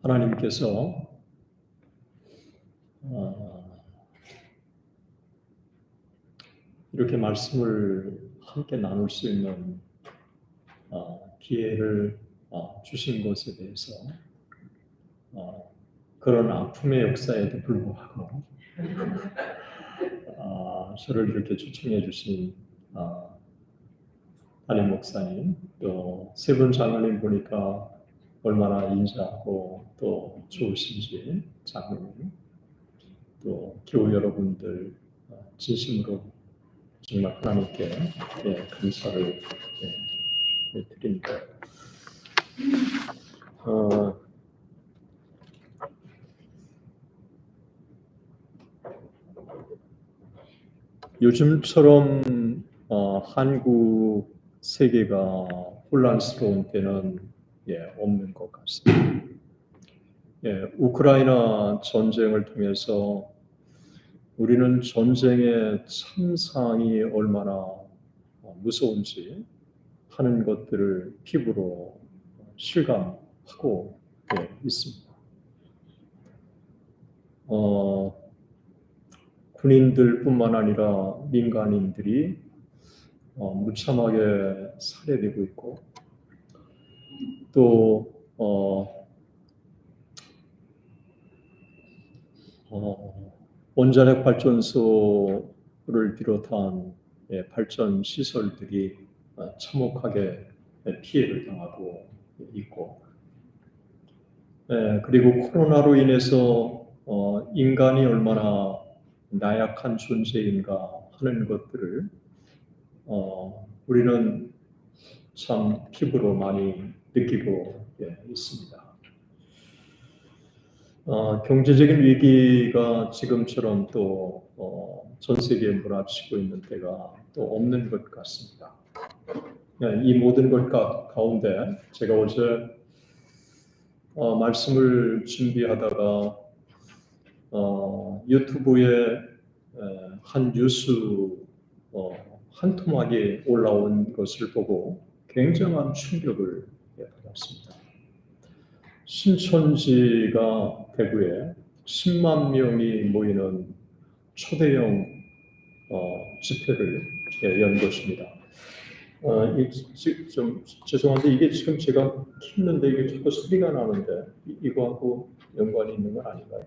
하나님께서 이렇게 말씀을 함께 나눌 수 있는 기회를 주신 것에 대해서 그런 아픔의 역사에도 불구하고 저를 이렇게 초청해 주신 담임 목사님, 또 세 분 장로님 보니까 얼마나 인자하고 또 좋으신지 장로님, 또 교우 여러분들 진심으로 정말 하나님께 감사를 드립니다. 요즘처럼 한국 세계가 혼란스러운 때는 없는 것 같습니다. 우크라이나 전쟁을 통해서 우리는 전쟁의 참상이 얼마나 무서운지 하는 것들을 피부로 실감하고 있습니다. 군인들뿐만 아니라 민간인들이 무참하게 살해되고 있고 또 원자력 발전소를 비롯한 발전 시설들이 참혹하게 피해를 당하고 있고, 그리고 코로나로 인해서 인간이 얼마나 나약한 존재인가 하는 것들을 우리는 참 피부로 많이 느끼고 있습니다. 경제적인 위기가 지금처럼 또 전 세계에 몰아치고 있는 때가 또 없는 것 같습니다. 이 모든 것 가운데 제가 어제 말씀을 준비하다가 유튜브에 한 뉴스 한 토막이 올라온 것을 보고 굉장한 충격을 받았습니다. 신천지가 대구에 10만 명이 모이는 초대형 집회를 연 것입니다. 좀 죄송한데 이게 지금 제가 켰는데 이게 자꾸 소리가 나는데 이거하고 연관이 있는 건 아닌가요?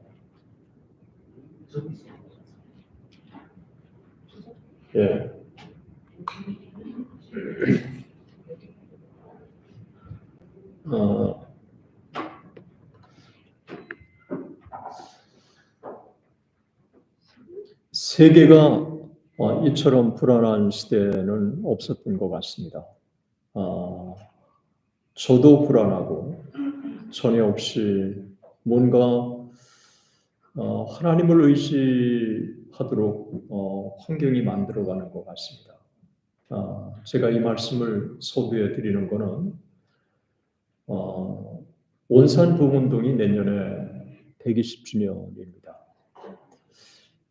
예. 세계가 이처럼 불안한 시대는 없었던 것 같습니다. 저도 불안하고 전혀 없이 뭔가 하나님을 의지하도록 환경이 만들어가는 것 같습니다. 제가 이 말씀을 소개해 드리는 것은 원산복음운동이 내년에 120주년입니다.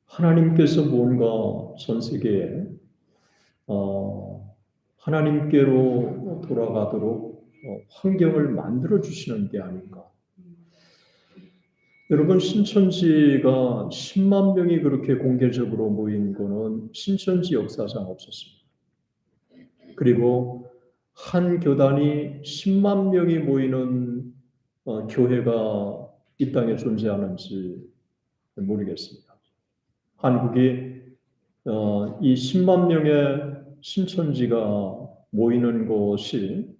하나님께서 뭔가 전 세계에 하나님께로 돌아가도록 환경을 만들어 주시는 게 아닌가. 여러분, 신천지가 10만 명이 그렇게 공개적으로 모인 거는 신천지 역사상 없었습니다. 그리고 한 교단이 10만 명이 모이는 교회가 이 땅에 존재하는지 모르겠습니다. 한국이 이 10만 명의 신천지가 모이는 곳이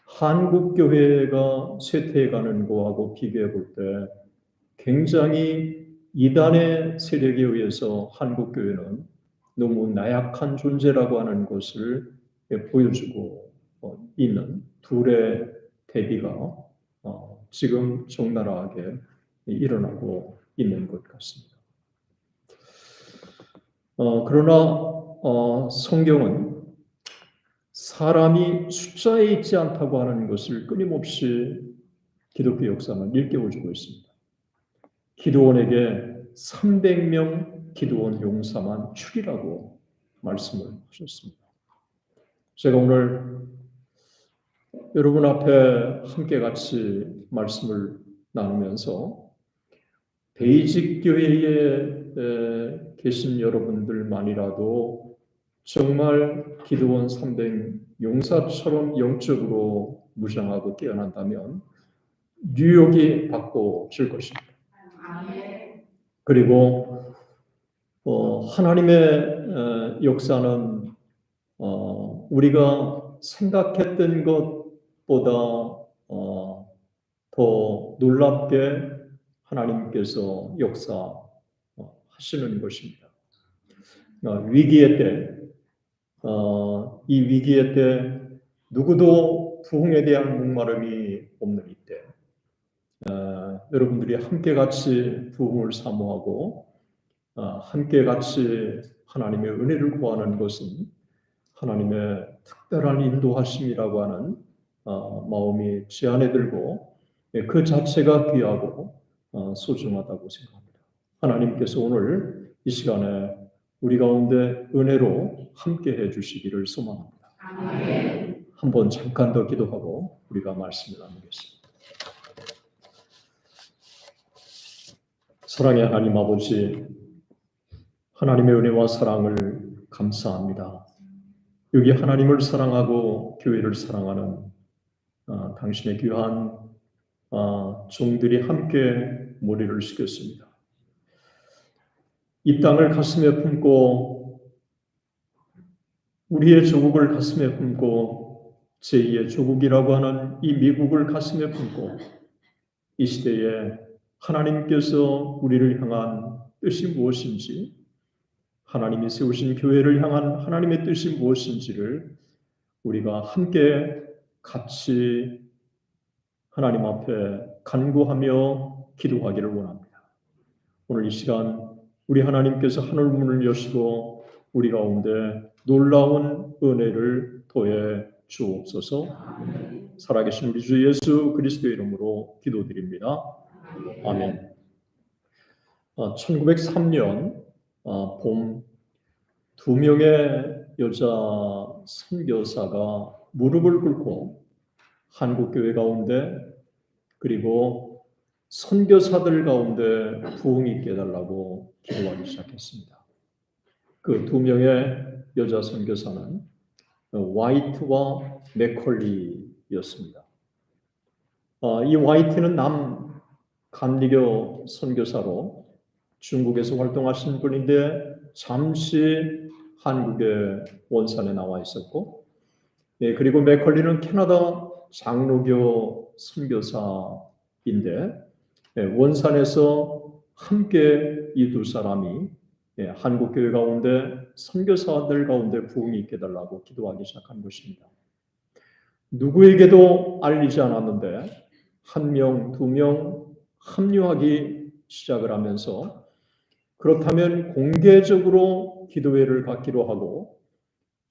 한국 교회가 쇠퇴해가는 거하고 비교해 볼 때 굉장히 이단의 세력에 의해서 한국 교회는 너무 나약한 존재라고 하는 것을 보여주고 있는 둘의 대비가 지금 적나라하게 일어나고 있는 것 같습니다. 그러나 성경은 사람이 숫자에 있지 않다고 하는 것을 끊임없이 기독교 역사는 일깨워주고 있습니다. 기드온에게 300명 기드온 용사만 죽이라고 말씀을 하셨습니다. 제가 오늘 여러분 앞에 함께 같이 말씀을 나누면서 베이직 교회에 계신 여러분들만이라도 정말 기도원 300 용사처럼 영적으로 무장하고 깨어난다면 뉴욕이 바꿔질 것입니다. 그리고 하나님의 역사는 우리가 생각했던 것보다 더 놀랍게 하나님께서 역사하시는 것입니다. 위기의 때, 이 위기의 때 누구도 부흥에 대한 목마름이 없는 이때, 여러분들이 함께 같이 부흥을 사모하고 함께 같이 하나님의 은혜를 구하는 것은 하나님의 특별한 인도하심이라고 하는 마음이 제 안에 들고 그 자체가 귀하고 소중하다고 생각합니다. 하나님께서 오늘 이 시간에 우리 가운데 은혜로 함께 해주시기를 소망합니다. 아멘. 한번 잠깐 더 기도하고 우리가 말씀을 나누겠습니다. 사랑의 하나님 아버지, 하나님의 은혜와 사랑을 감사합니다. 여기 하나님을 사랑하고 교회를 사랑하는 당신의 귀한 종들이 함께 머리를 숙였습니다. 이 땅을 가슴에 품고 우리의 조국을 가슴에 품고 제2의 조국이라고 하는 이 미국을 가슴에 품고 이 시대에 하나님께서 우리를 향한 뜻이 무엇인지, 하나님이 세우신 교회를 향한 하나님의 뜻이 무엇인지를 우리가 함께 같이 하나님 앞에 간구하며 기도하기를 원합니다. 오늘 이 시간 우리 하나님께서 하늘 문을 여시고 우리 가운데 놀라운 은혜를 더해 주옵소서. 살아계신 우리 주 예수 그리스도의 이름으로 기도드립니다. 아멘. 1903년 봄, 2명의 여자 선교사가 무릎을 꿇고 한국교회 가운데 그리고 선교사들 가운데 부흥이 있게 해달라고 기도하기 시작했습니다. 그 2명의 여자 선교사는 화이트와 맥컬리였습니다. 이 화이트는 남 감리교 선교사로 중국에서 활동하신 분인데 잠시 한국의 원산에 나와 있었고, 그리고 맥컬리는 캐나다 장로교 선교사인데 원산에서 함께 이 두 사람이 한국교회 가운데 선교사들 가운데 부흥이 있게 해달라고 기도하기 시작한 것입니다. 누구에게도 알리지 않았는데 1명, 2명 합류하기 시작을 하면서 그렇다면 공개적으로 기도회를 갖기로 하고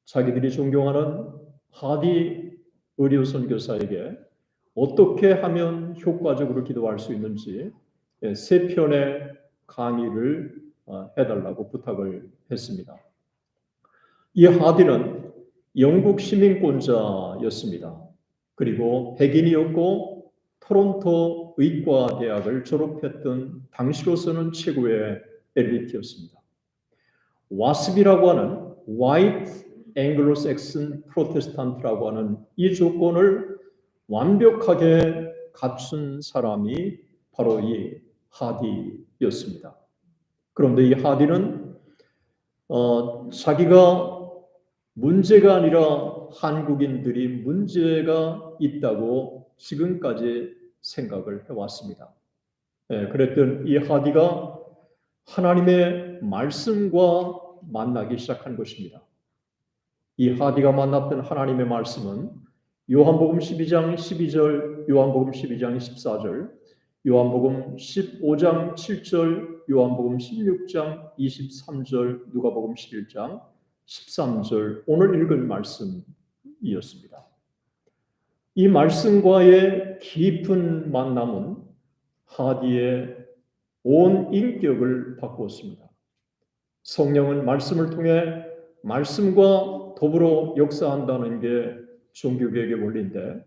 자기들이 존경하는 하디 의료 선교사에게 어떻게 하면 효과적으로 기도할 수 있는지 3편의 강의를 해달라고 부탁을 했습니다. 이 하디는 영국 시민권자였습니다. 그리고 백인이었고 토론토 의과대학을 졸업했던 당시로서는 최고의 엘리트였습니다. 와스비라고 하는 White Anglo-Saxon Protestant라고 하는 이 조건을 완벽하게 갖춘 사람이 바로 이 하디였습니다. 그런데 이 하디는 자기가 문제가 아니라 한국인들이 문제가 있다고 지금까지 생각을 해왔습니다. 그랬던 이 하디가 하나님의 말씀과 만나기 시작한 것입니다. 이 하디가 만났던 하나님의 말씀은 요한복음 12장 12절, 요한복음 12장 14절, 요한복음 15장 7절, 요한복음 16장 23절, 누가복음 11장 13절, 오늘 읽은 말씀이었습니다. 이 말씀과의 깊은 만남은 하디의 온 인격을 바꾸었습니다. 성령은 말씀을 통해 말씀과 더불어 역사한다는 게 종교개혁의 원리인데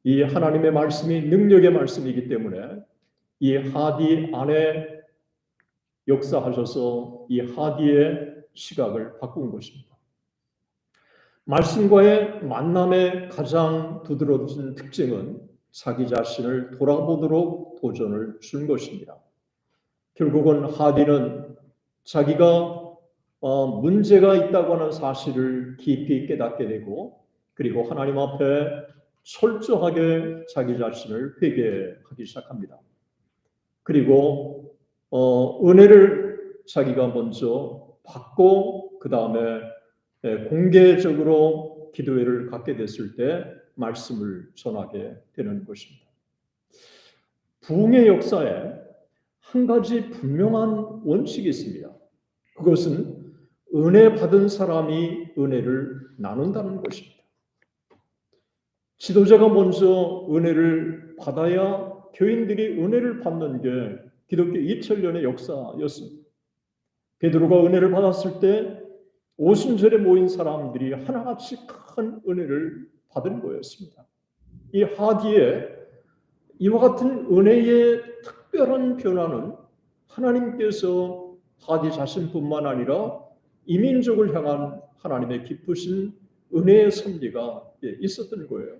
이 하나님의 말씀이 능력의 말씀이기 때문에 이 하디 안에 역사하셔서 이 하디의 시각을 바꾼 것입니다. 말씀과의 만남의 가장 두드러진 특징은 자기 자신을 돌아보도록 도전을 준 것입니다. 결국은 하디는 자기가 문제가 있다고 하는 사실을 깊이 깨닫게 되고, 그리고 하나님 앞에 철저하게 자기 자신을 회개하기 시작합니다. 그리고 은혜를 자기가 먼저 받고 그 다음에 공개적으로 기도회를 갖게 됐을 때 말씀을 전하게 되는 것입니다. 부흥의 역사에 한 가지 분명한 원칙이 있습니다. 그것은 은혜 받은 사람이 은혜를 나눈다는 것입니다. 지도자가 먼저 은혜를 받아야 교인들이 은혜를 받는 게 기독교 2000년의 역사였습니다. 베드로가 은혜를 받았을 때 오순절에 모인 사람들이 하나같이 큰 은혜를 받은 거였습니다. 이 하디에 이와 같은 은혜의 특별한 변화는 하나님께서 하디 자신뿐만 아니라 이민족을 향한 하나님의 깊으신 은혜의 섭리가 있었던 거예요.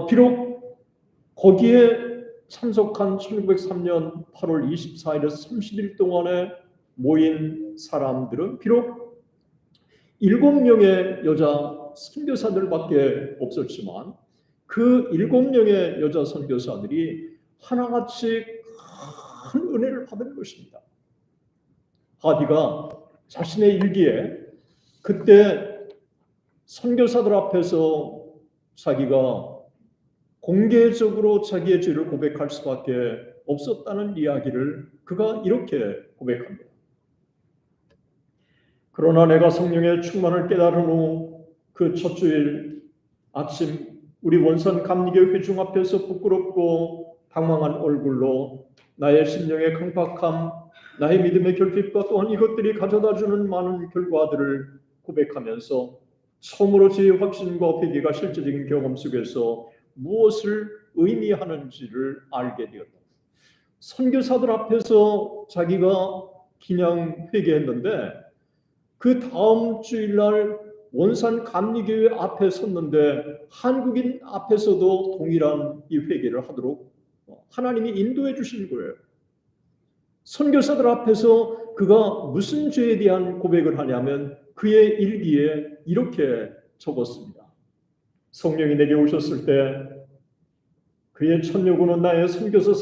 비록 거기에 참석한 1903년 8월 24일에서 30일 동안에 모인 사람들은 비록 7명의 여자 선교사들밖에 없었지만 그 7명의 여자 선교사들이 하나같이 큰 은혜를 받은 것입니다. 하디가 자신의 일기에 그때 선교사들 앞에서 자기가 공개적으로 자기의 죄를 고백할 수밖에 없었다는 이야기를 그가 이렇게 고백합니다. 그러나 내가 성령의 충만을 깨달은 후 그 첫 주일 아침 우리 원산 감리교 회중 앞에서 부끄럽고 당황한 얼굴로 나의 심령의 강팍함, 나의 믿음의 결핍과 또한 이것들이 가져다주는 많은 결과들을 고백하면서 처음으로 제 확신과 회개가 실제적인 경험 속에서 무엇을 의미하는지를 알게 되었다. 선교사들 앞에서 자기가 그냥 회개했는데 그 다음 주일날 원산 감리교회 앞에 섰는데 한국인 앞에서도 동일한 이 회개를 하도록 하나님이 인도해 주신 거예요. 선교사들 앞에서 그가 무슨 죄에 대한 고백을 하냐면 그의 일기에 이렇게 적었습니다. 성령이 내게 오셨을 때 그의 첫 요구는 나의 선교사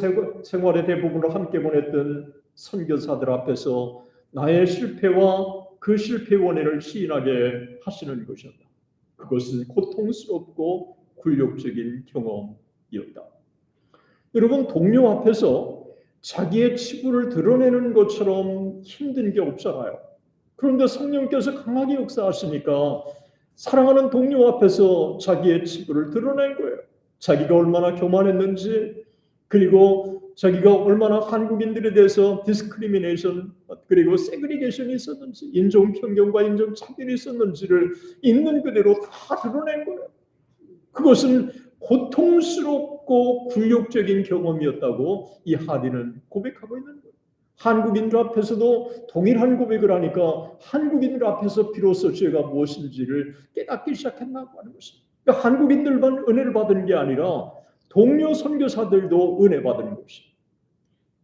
생활의 대부분을 함께 보냈던 선교사들 앞에서 나의 실패와 그 실패의 원인을 시인하게 하시는 것이었다. 그것은 고통스럽고 굴욕적인 경험이었다. 여러분, 동료 앞에서 자기의 치부를 드러내는 것처럼 힘든 게 없잖아요. 그런데 성령께서 강하게 역사하시니까 사랑하는 동료 앞에서 자기의 치부를 드러낸 거예요. 자기가 얼마나 교만했는지, 그리고 자기가 얼마나 한국인들에 대해서 디스크리미네이션 그리고 세그리게이션이 있었는지, 인종 편견과 인종 차별이 있었는지를 있는 그대로 다 드러낸 거예요. 그것은 고통스럽고 굴욕적인 경험이었다고 이 하디는 고백하고 있는 거예요. 한국인들 앞에서도 동일한 고백을 하니까 한국인들 앞에서 비로소 죄가 무엇인지를 깨닫기 시작했다고 하는 것입니다. 그러니까 한국인들만 은혜를 받은 게 아니라 동료 선교사들도 은혜 받은 것입니다.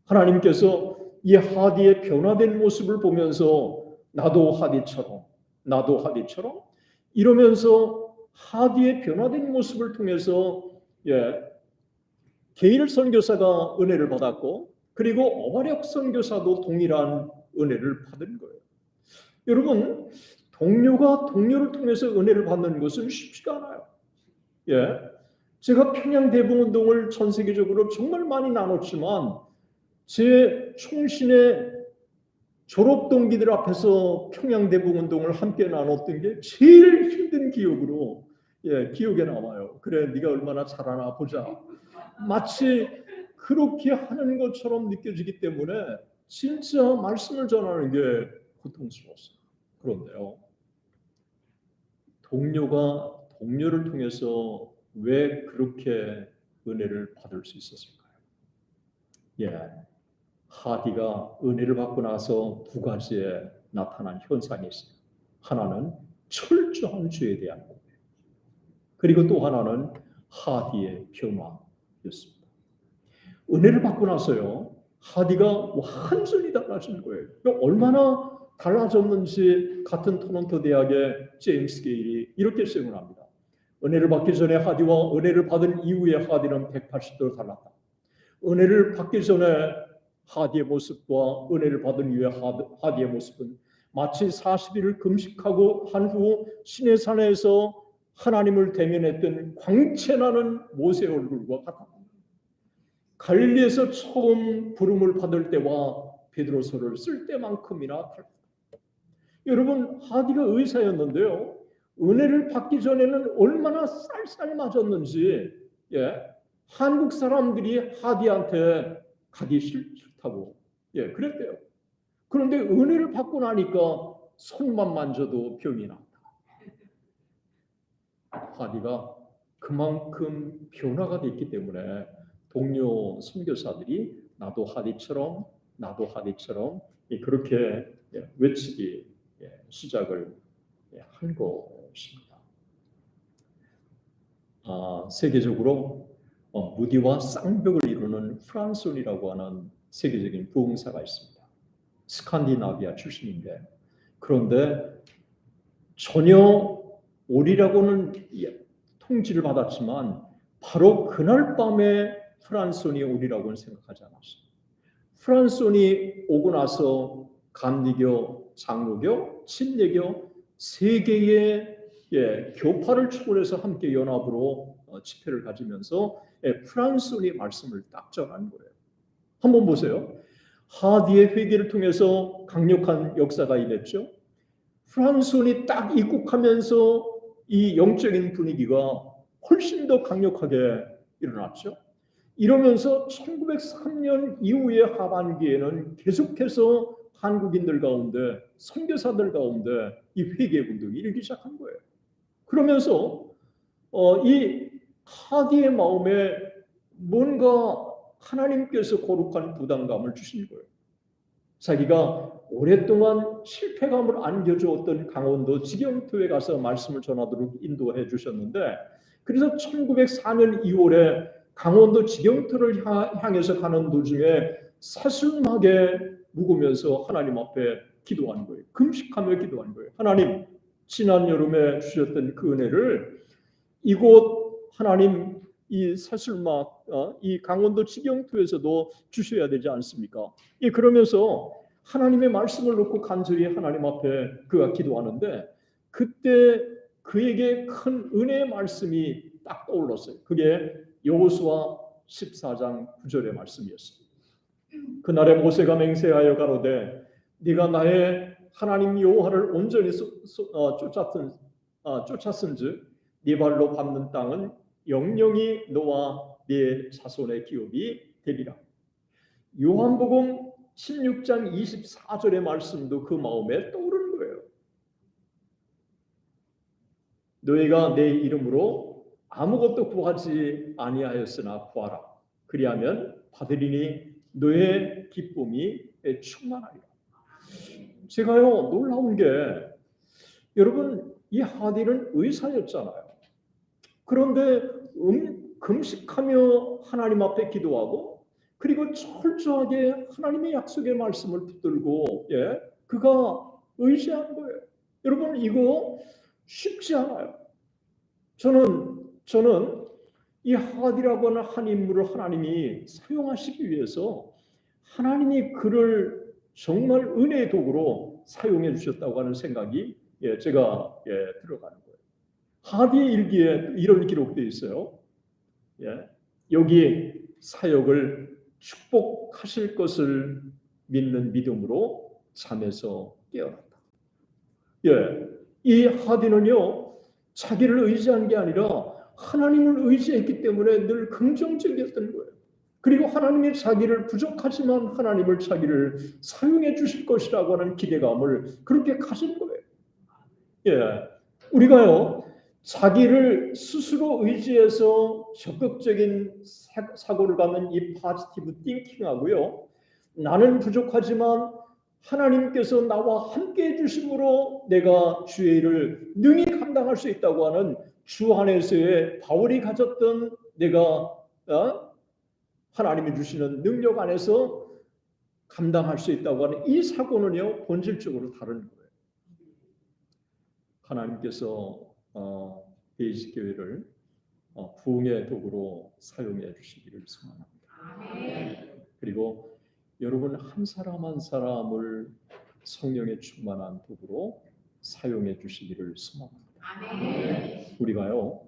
하나님께서 이 하디의 변화된 모습을 보면서 나도 하디처럼 이러면서 하디의 변화된 모습을 통해서 게일 선교사가 은혜를 받았고 그리고 어바력 선교사도 동일한 은혜를 받은 거예요. 여러분, 동료가 동료를 통해서 은혜를 받는 것은 쉽지가 않아요. 제가 평양 대북운동을 전 세계적으로 정말 많이 나눴지만 제 총신의 졸업 동기들 앞에서 평양 대북운동을 함께 나눴던 게 제일 힘든 기억으로 기억에 남아요. 그래, 네가 얼마나 잘하나 보자. 마치 그렇게 하는 것처럼 느껴지기 때문에 진짜 말씀을 전하는 게 고통스러웠어요. 그런데요, 동료가 동료를 통해서 왜 그렇게 은혜를 받을 수 있었을까요? 예, 하디가 은혜를 받고 나서 두 가지에 나타난 현상이 있어요. 하나는 철저한 죄에 대한 고백, 그리고 또 하나는 하디의 변화였습니다. 은혜를 받고 나서요, 하디가 완전히 달라진 거예요. 얼마나 달라졌는지 같은 토론토 대학의 제임스 게일이 이렇게 설명합니다. 은혜를 받기 전에 하디와 은혜를 받은 이후의 하디는 180도로 달랐다. 은혜를 받기 전에 하디의 모습과 은혜를 받은 이후의 하디의 모습은 마치 40일을 금식하고 한 후 시내산에서 하나님을 대면했던 광채나는 모세 얼굴과 같다. 갈릴리에서 처음 부름을 받을 때와 베드로서를 쓸 때만큼이나 달랐다. 여러분, 하디가 의사였는데요, 은혜를 받기 전에는 얼마나 쌀쌀 맞았는지, 한국 사람들이 하디한테 가기 싫다고 그랬대요. 그런데 은혜를 받고 나니까 손만 만져도 병이 난다. 하디가 그만큼 변화가 됐기 때문에 동료 선교사들이 나도 하디처럼 그렇게 외치기 시작을 한 것입니다. 세계적으로 무디와 쌍벽을 이루는 프란손이라고 하는 세계적인 부흥사가 있습니다. 스칸디나비아 출신인데, 그런데 전혀 오리라고는 통지를 받았지만 바로 그날 밤에 프란손이 오리라고는 생각하지 않았어요. 프란손이 오고 나서 감리교, 장로교, 침례교 세 개의 교파를 초월해서 함께 연합으로 집회를 가지면서 프란손이 말씀을 딱 전한 거예요. 한번 보세요. 하디의 회개를 통해서 강력한 역사가 일했죠. 프란손이 딱 입국하면서 이 영적인 분위기가 훨씬 더 강력하게 일어났죠. 이러면서 1903년 이후의 하반기에는 계속해서 한국인들 가운데, 선교사들 가운데 이 회개 운동이 일기 시작한 거예요. 그러면서 이 하디의 마음에 뭔가 하나님께서 거룩한 부담감을 주신 거예요. 자기가 오랫동안 실패감을 안겨주었던 강원도 지경토에 가서 말씀을 전하도록 인도해 주셨는데, 그래서 1904년 2월에 강원도 지경토를 향해서 가는 도중에 사슬막에 묵으면서 하나님 앞에 기도한 거예요. 금식하며 기도한 거예요. 하나님, 지난 여름에 주셨던 그 은혜를 이곳 하나님 이 사슬막 이 강원도 지경토에서도 주셔야 되지 않습니까? 그러면서 하나님의 말씀을 놓고 간절히 하나님 앞에 그가 기도하는데, 그때 그에게 큰 은혜의 말씀이 딱 떠올랐어요. 그게 여호수아 14장 9절의 말씀이었습니다. 그날에 모세가 맹세하여 가로되 네가 나의 하나님 여호와를 온전히 쫓았은즉 네 발로 밟는 땅은 영영이 너와 네 자손의 기업이 되리라. 요한복음 16장 24절의 말씀도 그 마음에 떠오르는 거예요. 너희가 내 이름으로 아무것도 구하지 아니하였으나 구하라. 그리하면 받으리니 너의 기쁨이 충만하리라. 제가요 놀라운 게, 여러분, 이 하디는 의사였잖아요. 그런데 금식하며 하나님 앞에 기도하고, 그리고 철저하게 하나님의 약속의 말씀을 붙들고 그가 의지한 거예요. 여러분, 이거 쉽지 않아요. 저는 이 하디라고 하는 한 인물을 하나님이 사용하시기 위해서 하나님이 그를 정말 은혜의 도구로 사용해 주셨다고 하는 생각이 제가 들어가는 거예요. 하디의 일기에 이런 기록되어 있어요. 여기 사역을 축복하실 것을 믿는 믿음으로 잠에서 깨어났다. 이 하디는요, 자기를 의지한 게 아니라 하나님을 의지했기 때문에 늘 긍정적이었던 거예요. 그리고 하나님이 자기를 부족하지만 하나님을 자기를 사용해 주실 것이라고 하는 기대감을 그렇게 가진 거예요. 우리가요 자기를 스스로 의지해서 적극적인 사고를 갖는 이 포지티브 띵킹하고요. 나는 부족하지만 하나님께서 나와 함께 해주심으로 내가 주의 일을 능히 감당할 수 있다고 하는 주 안에서의 바울이 가졌던 내가 하나님이 주시는 능력 안에서 감당할 수 있다고 하는 이 사고는요, 본질적으로 다른 거예요. 하나님께서 베이직 교회를 부흥의 도구로 사용해 주시기를 소망합니다. 그리고 여러분 한 사람 한 사람을 성령의 충만한 도구로 사용해 주시기를 소망합니다. 우리가요,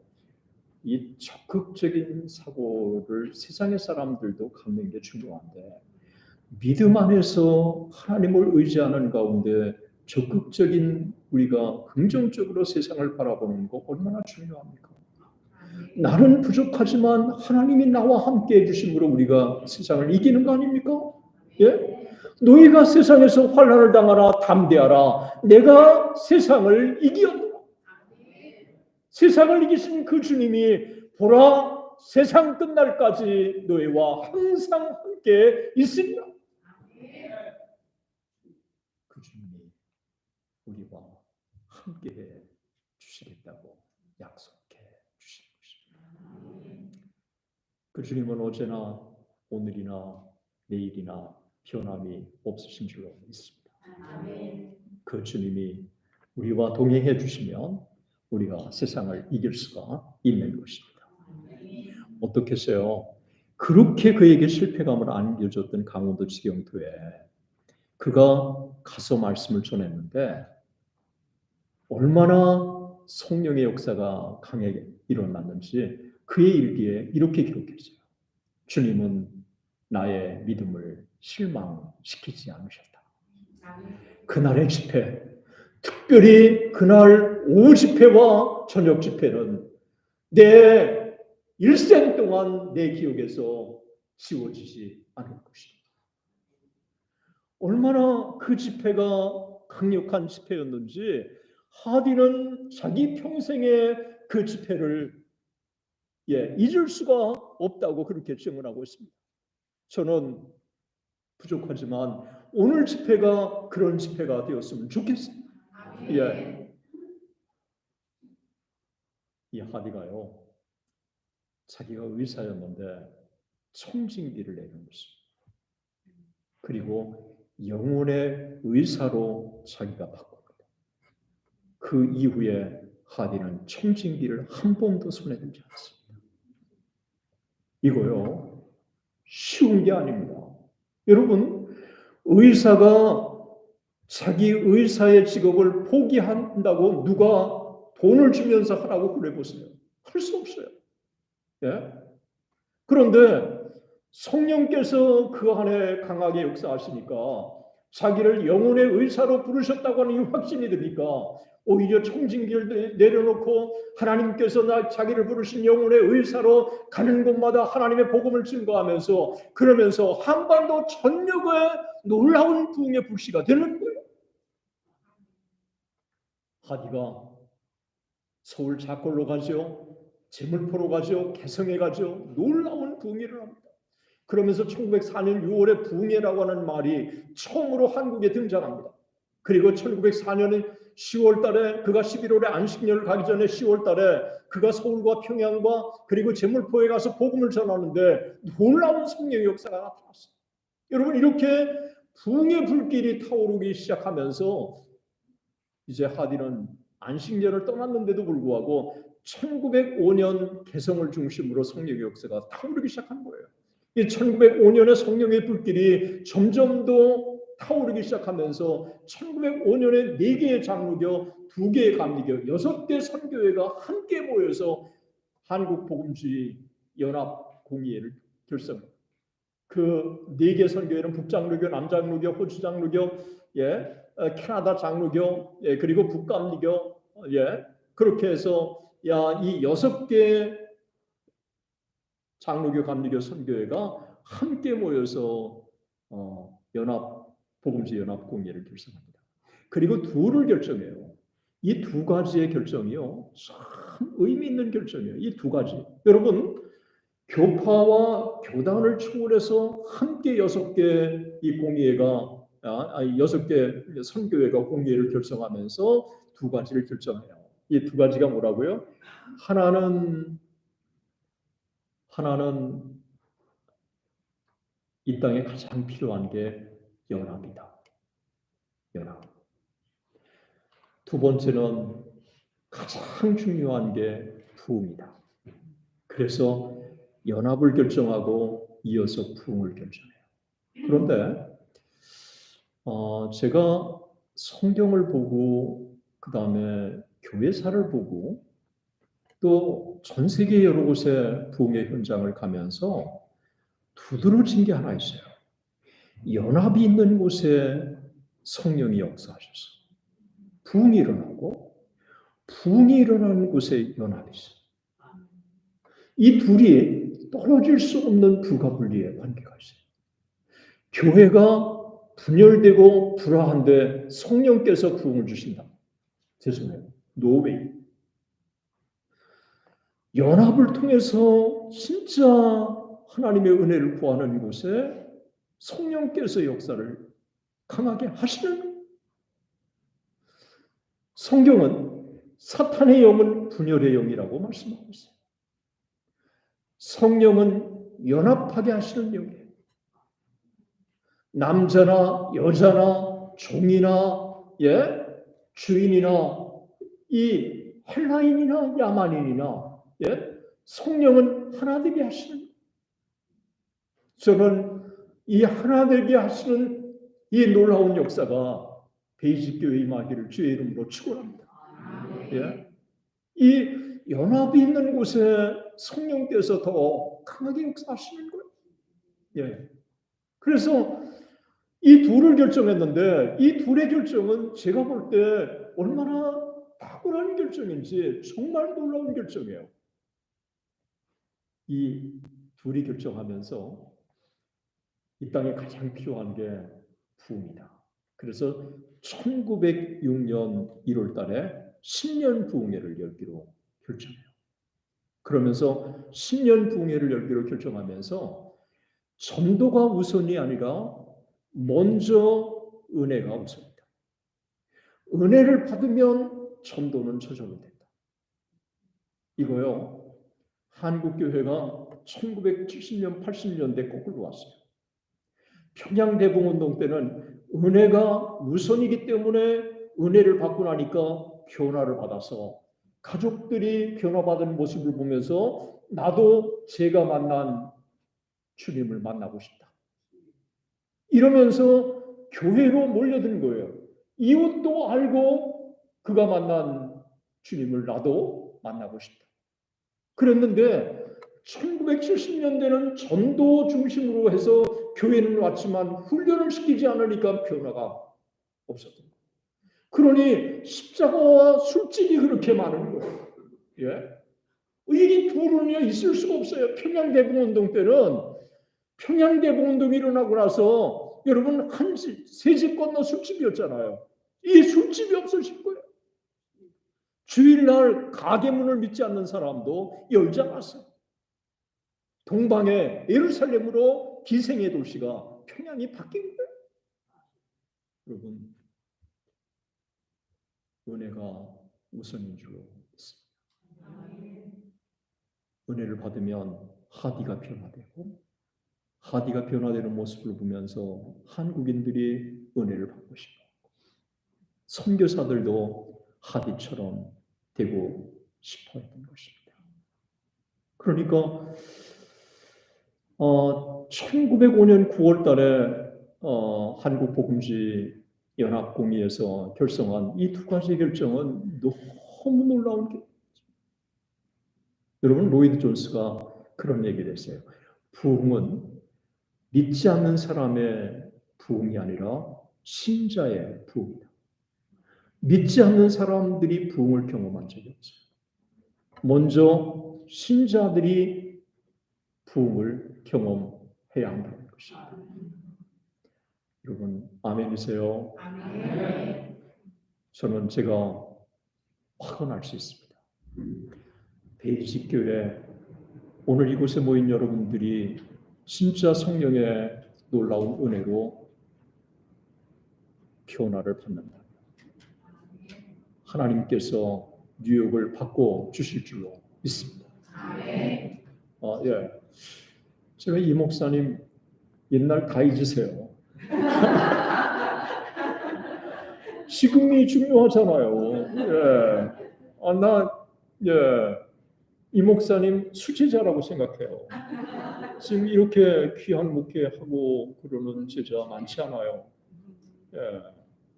이 적극적인 사고를 세상의 사람들도 갖는 게 중요한데 믿음 안에서 하나님을 의지하는 가운데 적극적인 우리가 긍정적으로 세상을 바라보는 거 얼마나 중요합니까? 나는 부족하지만 하나님이 나와 함께 해주심으로 우리가 세상을 이기는 거 아닙니까? 예? 너희가 세상에서 환난을 당하라 담대하라 내가 세상을 이기었노라. 세상을 이기신 그 주님이 보라 세상 끝날까지 너희와 항상 함께 있으리라. 그 주님이 우리와 함께해 주시겠다고 약속해 주신 것입니다. 그 주님은 어제나 오늘이나 내일이나 변함이 없으신 줄로 믿습니다. 그 주님이 우리와 동행해 주시면 우리가 세상을 이길 수가 있는 것입니다. 어떻겠어요? 그렇게 그에게 실패감을 안겨줬던 강원도 지경교회 그가 가서 말씀을 전했는데 얼마나 성령의 역사가 강하게 일어났는지 그의 일기에 이렇게 기록했어요. 주님은 나의 믿음을 실망시키지 않으셨다. 그날의 집회, 특별히 그날 오후 집회와 저녁 집회는 내 일생 동안 내 기억에서 지워지지 않을 것이다. 얼마나 그 집회가 강력한 집회였는지 하디는 자기 평생에 그 집회를 잊을 수가 없다고 그렇게 증언하고 있습니다. 저는 부족하지만 오늘 집회가 그런 집회가 되었으면 좋겠습니다. 이 하디가요, 자기가 의사였는데 청진기를 내는 것입니다. 그리고 영혼의 의사로 자기가 바꿉니다. 그 이후에 하디는 청진기를 한 번도 손에 들지 않습니다. 이거요, 쉬운 게 아닙니다. 여러분, 의사가 자기 의사의 직업을 포기한다고 누가 돈을 주면서 하라고 그래 보세요. 할 수 없어요. 그런데 성령께서 그 안에 강하게 역사하시니까 자기를 영혼의 의사로 부르셨다고 하는 이 확신이 드니까 오히려 청진기를 내려놓고 하나님께서 자기를 부르신 영혼의 의사로 가는 곳마다 하나님의 복음을 증거하면서 그러면서 한반도 전역에 놀라운 부흥의 불씨가 되는 거예요. 하디가 서울 작골로 가죠. 제물포로 가죠. 개성에 가죠. 놀라운 부흥이 일어납니다. 그러면서 1904년 6월에 부흥회라고 하는 말이 처음으로 한국에 등장합니다. 그리고 1904년 10월 달에 그가 11월에 안식년을 가기 전에 10월 달에 그가 서울과 평양과 그리고 제물포에 가서 복음을 전하는데 놀라운 성령의 역사가 나타났어요. 여러분, 이렇게 부흥의 불길이 타오르기 시작하면서 이제 하디는 안식년을 떠났는데도 불구하고 1905년 개성을 중심으로 성령의 역사가 타오르기 시작한 거예요. 이 1905년의 성령의 불길이 점점 더 타오르기 시작하면서 1905년에 4개의 장로교, 2개의 감리교, 6개 선교회가 함께 모여서 한국복음주의 연합공의회를 결성합니다. 그 4개 선교회는 북장로교, 남장로교, 호주장로교, 캐나다 장로교, 그리고 북감리교, 그렇게 해서 이 6개 장로교, 감리교, 선교회가 함께 모여서 연합 복음주의 연합 공예를 결성합니다. 그리고 둘을 결정해요. 이 두 가지의 결정이요, 참 의미 있는 결정이에요. 이 두 가지. 여러분, 교파와 교단을 초월해서 함께 6개 이 공의회가, 6개 선교회가 공의회를 결성하면서 두 가지를 결정해요. 이 두 가지가 뭐라고요? 하나는 이 땅에 가장 필요한 게 연합이다. 연합. 두 번째는 가장 중요한 게 부흥이다. 그래서 연합을 결정하고 이어서 부흥을 결정해요. 그런데 제가 성경을 보고 그 다음에 교회사를 보고 또 전 세계 여러 곳에 부흥의 현장을 가면서 두드러진 게 하나 있어요. 연합이 있는 곳에 성령이 역사하셔서 부흥이 일어나고 부흥이 일어나는 곳에 연합이 있어요. 이 둘이 떨어질 수 없는 불가분리의 관계가 있어요. 교회가 분열되고 불화한데 성령께서 부흥을 주신다. 죄송해요. 노웨이. 연합을 통해서 진짜 하나님의 은혜를 구하는 곳에 성령께서 역사를 강하게 하시는. 성경은 사탄의 영은 분열의 영이라고 말씀하고 있어요. 성령은 연합하게 하시는 영이에요. 남자나 여자나 종이나 주인이나 이 헬라인이나 야만인이나 성령은 하나 되게 하시는. 저는 이 하나 되게 하시는 이 놀라운 역사가 베이직교회 임하기를 주의 이름으로 축원합니다. 이 연합이 있는 곳에 성령께서 더 강하게 역사하시는 거예요. 그래서 이 둘을 결정했는데 이 둘의 결정은 제가 볼 때 얼마나 탁월한 결정인지 정말 놀라운 결정이에요. 이 둘이 결정하면서 이 땅에 가장 필요한 게 부흥이다. 그래서 1906년 1월 달에 10년 부흥회를 열기로 결정해요. 그러면서 10년 부흥회를 열기로 결정하면서 전도가 우선이 아니라 먼저 은혜가 우선이다. 은혜를 받으면 전도는 저절로 된다. 이거요. 한국교회가 1970년, 80년대 거꾸로 왔어요. 평양대봉운동 때는 은혜가 우선이기 때문에 은혜를 받고 나니까 변화를 받아서 가족들이 변화받은 모습을 보면서 나도 제가 만난 주님을 만나고 싶다. 이러면서 교회로 몰려든 거예요. 이웃도 알고 그가 만난 주님을 나도 만나고 싶다. 그랬는데 1970년대는 전도 중심으로 해서 교회는 왔지만 훈련을 시키지 않으니까 변화가 없었던 거예요. 그러니 십자가와 술집이 그렇게 많은 거예요. 이 둘은 있을 수가 없어요. 평양대봉운동 때는 평양대봉운동이 일어나고 나서 여러분 세 집 건너 술집이었잖아요. 이 술집이 없어질 거예요. 주일날 가게문을 믿지 않는 사람도 열지 않았어요. 동방의 예루살렘으로 기생의 도시가 평양이 바뀐 거예요. 여러분, 은혜가 우선인 줄 믿습니다. 은혜를 받으면 하디가 변화되고 하디가 변화되는 모습을 보면서 한국인들이 은혜를 받고 싶어. 선교사들도 하디처럼 되고 싶어 했던 것입니다. 그러니까 1905년 9월 달에 한국복음지 연합공의에서 결성한 이 두 가지 결정은 너무 놀라운 게, 여러분 로이드 존스가 그런 얘기를 했어요. 부흥은 믿지 않는 사람의 부흥이 아니라 신자의 부흥이다. 믿지 않는 사람들이 부흥을 경험한 적이 없어요. 먼저 신자들이 부흥을 경험해야 한다는 것입니다. 여러분 아멘이세요? 아멘. 저는 제가 확언할 수 있습니다. 베이직교회 오늘 이곳에 모인 여러분들이 진짜 성령의 놀라운 은혜로 변화를 받는다. 하나님께서 뉴욕을 바꿔 주실 줄로 믿습니다. 예. 제가 이 목사님 옛날 다 잊으세요. 지금이 중요하잖아요. 이 목사님 수제자라고 생각해요. 지금 이렇게 귀한 목회하고 그러는 제자 많지 않아요.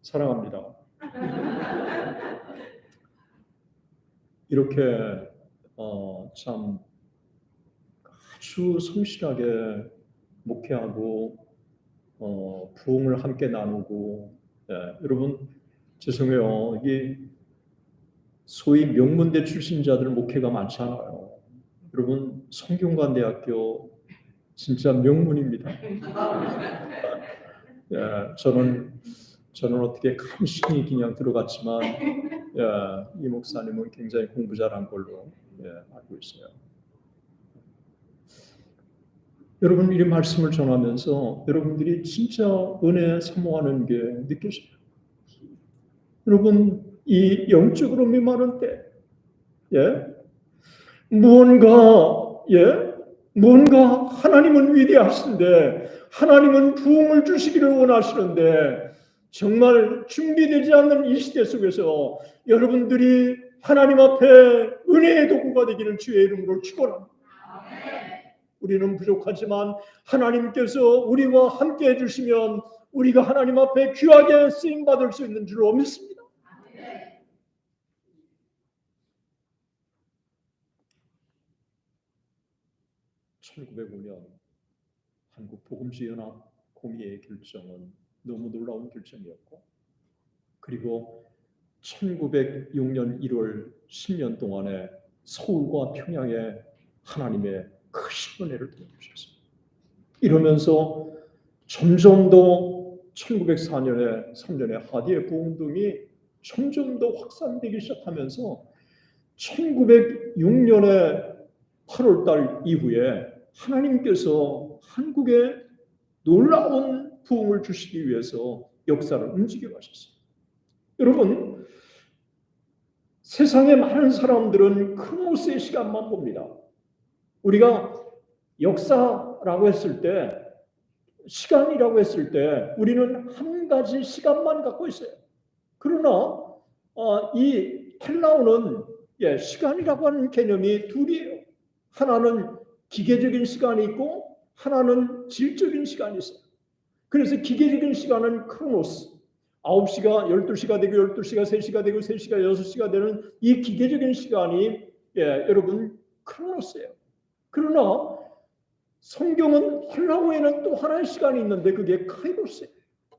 사랑합니다. 이렇게 참 아주 성실하게 목회하고 부흥을 함께 나누고 여러분 죄송해요. 이게 소위 명문대 출신자들 목회가 많지 않아요. 여러분 성균관대학교 진짜 명문입니다. 저는 어떻게 간신히 그냥 들어갔지만 이 목사님은 굉장히 공부 잘한 걸로 알고 있어요. 여러분 이 말씀을 전하면서 여러분들이 진짜 은혜 사모하는 게 느껴져요. 여러분 이 영적으로 메마른 때 무언가 하나님은 위대하신데 하나님은 부흥을 주시기를 원하시는데 정말 준비되지 않는 이 시대 속에서 여러분들이 하나님 앞에 은혜의 도구가 되기를 주의 이름으로 축원합니다. 우리는 부족하지만 하나님께서 우리와 함께 해주시면 우리가 하나님 앞에 귀하게 쓰임받을 수 있는 줄로 믿습니다. 1905년 한국복음주연합 공의의 결정은 너무 놀라운 결정이었고 그리고 1906년 1월 10년 동안에 서울과 평양에 하나님의 크신 은혜를 보여주셨습니다. 이러면서 점점 더 1904년에 3년에 하디의 부흥운동이 점점 더 확산되기 시작하면서 1906년에 8월달 이후에 하나님께서 한국에 놀라운 부흥을 주시기 위해서 역사를 움직여 가셨습니다. 여러분 세상의 많은 사람들은 크로노스의 시간만 봅니다. 우리가 역사라고 했을 때 시간이라고 했을 때 우리는 한 가지 시간만 갖고 있어요. 그러나 이 헬라어는 시간이라고 하는 개념이 둘이에요. 하나는 기계적인 시간이 있고 하나는 질적인 시간이 있어요. 그래서 기계적인 시간은 크로노스 9시가 12시가 되고 12시가 3시가 되고 3시가 6시가 되는 이 기계적인 시간이 여러분 크로노스예요. 그러나 성경은 헬라어에는 또 하나의 시간이 있는데 그게 카이로스예요.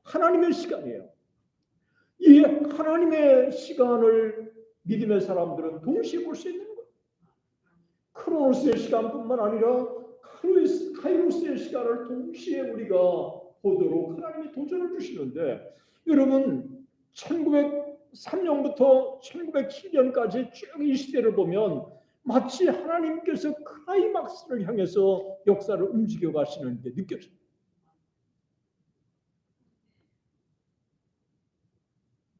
하나님의 시간이에요. 이 하나님의 시간을 믿음의 사람들은 동시에 볼 수 있는 거예요. 크로노스의 시간뿐만 아니라 카이로스의 시간을 동시에 우리가 보도록 하나님이 도전을 주시는데 여러분 1903년부터 1907년까지 쭉 이 시대를 보면 마치 하나님께서 클라이막스를 향해서 역사를 움직여 가시는 게 느껴져요.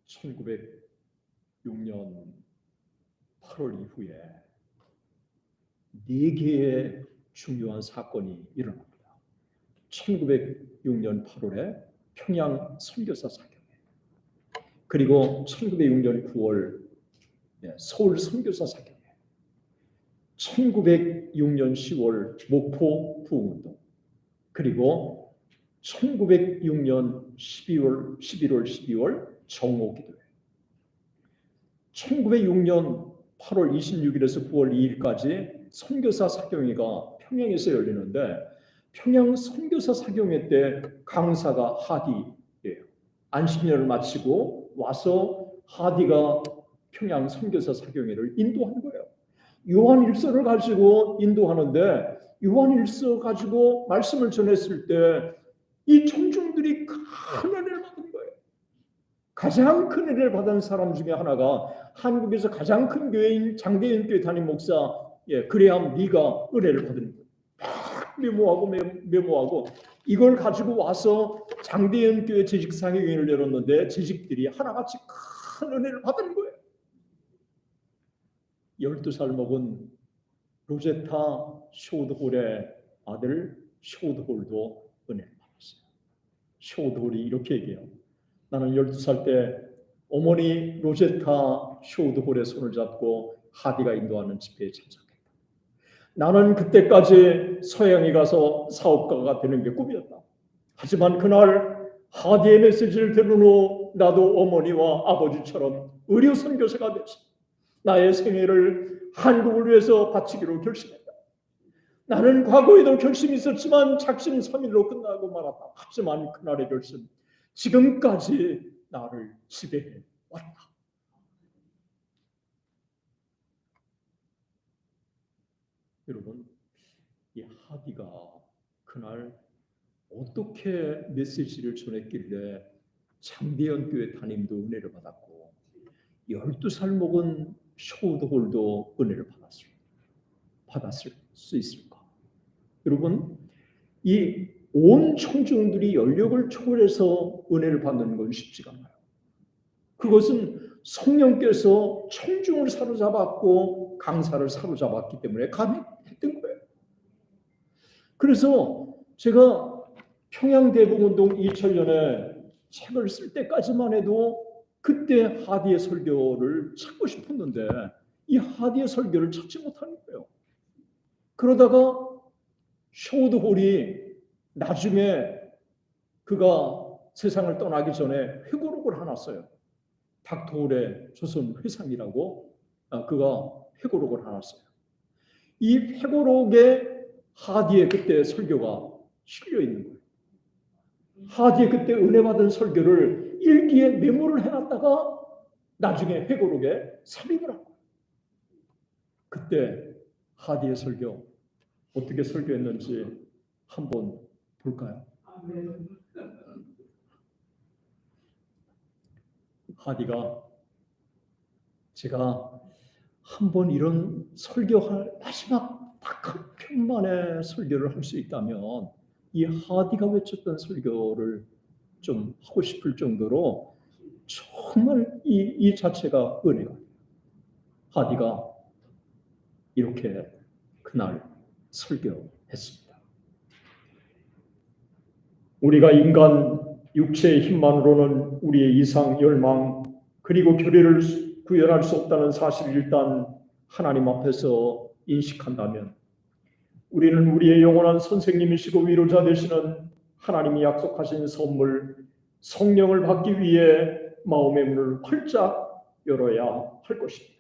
(1906년 8월) 이후에 4개의 중요한 사건이 일어납니다. 1906년 8월에 평양 선교사 사경회, 그리고 1906년 9월 서울 선교사 사경회, 1906년 10월 목포 부흥운동, 그리고 1906년 11월 12월 정오기도회, 1906년 8월 26일에서 9월 2일까지 선교사 사경회가 평양에서 열리는데 평양 선교사 사경회 때 강사가 하디예요. 안식년을 마치고 와서 하디가 평양 선교사 사경회를 인도한 거예요. 요한일서를 가지고 인도하는데 요한일서 가지고 말씀을 전했을 때 이 청중들이 큰 은혜를 받은 거예요. 가장 큰 은혜를 받은 사람 중에 하나가 한국에서 가장 큰 교회인 장대현 교회 담임 목사, 그레함 리가 은혜를 받은 거예요. 메모하고 이걸 가지고 와서 장대현 교회 재직사회위원회를 열었는데 재직들이 하나같이 큰 은혜를 받은 거예요. 12살 먹은 로제타 쇼드홀의 아들 쇼드홀도 은혜를 받았어요. 쇼드홀이 이렇게 얘기해요. 나는 12살 때 어머니 로제타 쇼드홀의 손을 잡고 하디가 인도하는 집회에 참석했다. 나는 그때까지 서양에 가서 사업가가 되는 게 꿈이었다. 하지만 그날 하디의 메시지를 들은 후 나도 어머니와 아버지처럼 의료 선교사가 됐어. 나의 생애를 한국을 위해서 바치기로 결심했다. 나는 과거에도 결심이 있었지만 작심삼일로 끝나고 말았다. 하지만 그날의 결심, 지금까지 나를 지배해 왔다. 여러분, 이 하디가 그날 어떻게 메시지를 전했길래 장대현 교회 담임도 은혜를 받았고 12살 먹은 쇼드홀도 은혜를 받았을 수 있을까? 여러분, 이 온 청중들이 연령을 초월해서 은혜를 받는 건 쉽지가 않아요. 그것은 성령께서 청중을 사로잡았고 강사를 사로잡았기 때문에 가능했던 거예요. 그래서 제가 평양대북운동 2000년에 책을 쓸 때까지만 해도 그때 하디의 설교를 찾고 싶었는데 이 하디의 설교를 찾지 못하는 거예요. 그러다가 쇼드홀이 나중에 그가 세상을 떠나기 전에 회고록을 하나 써요. 닥터홀의 조선 회상이라고 그가 회고록을 하나 써요. 이 회고록에 하디의 그때 설교가 실려 있는 거예요. 하디의 그때 은혜 받은 설교를 일기에 메모를 해놨다가 나중에 회고록에 삽입을 한 거예요. 그때 하디의 설교 어떻게 설교했는지 한번 볼까요? 하디가 제가 한번 이런 설교할 마지막 딱 한 편만의 설교를 할 수 있다면 이 하디가 외쳤던 설교를 좀 하고 싶을 정도로 정말 이 자체가 은혜가. 하디가 이렇게 그날 설교했습니다. 우리가 인간 육체의 힘만으로는 우리의 이상, 열망, 그리고 교리를 구현할 수 없다는 사실을 일단 하나님 앞에서 인식한다면 우리는 우리의 영원한 선생님이시고 위로자 되시는 하나님이 약속하신 선물 성령을 받기 위해 마음의 문을 활짝 열어야 할 것입니다.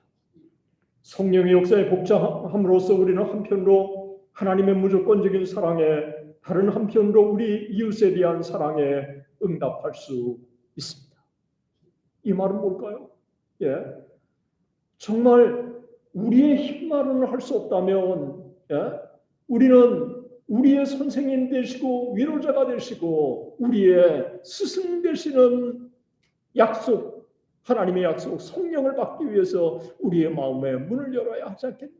성령의 역사에 복잡함으로써 우리는 한편으로 하나님의 무조건적인 사랑에 다른 한편으로 우리 이웃에 대한 사랑에 응답할 수 있습니다. 이 말은 뭘까요? 정말 우리의 힘만으로는 할 수 없다면 우리는 우리의 선생님 되시고 위로자가 되시고 우리의 스승 되시는 약속, 하나님의 약속, 성령을 받기 위해서 우리의 마음에 문을 열어야 하지 않겠냐.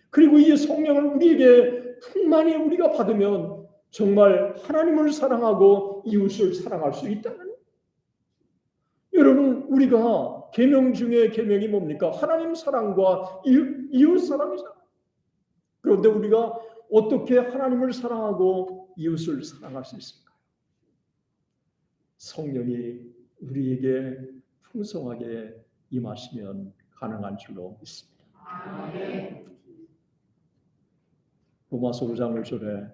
그리고 이 성령을 우리에게 풍만히 우리가 받으면 정말 하나님을 사랑하고 이웃을 사랑할 수 있다는. 여러분, 우리가 계명 중에 계명이 뭡니까? 하나님 사랑과 이웃 사랑이잖아요. 그런데 우리가 어떻게 하나님을 사랑하고 이웃을 사랑할 수 있을까요? 성령이 우리에게 풍성하게 임하시면 가능한 줄로 믿습니다. 아멘. 로마서 5장 1절에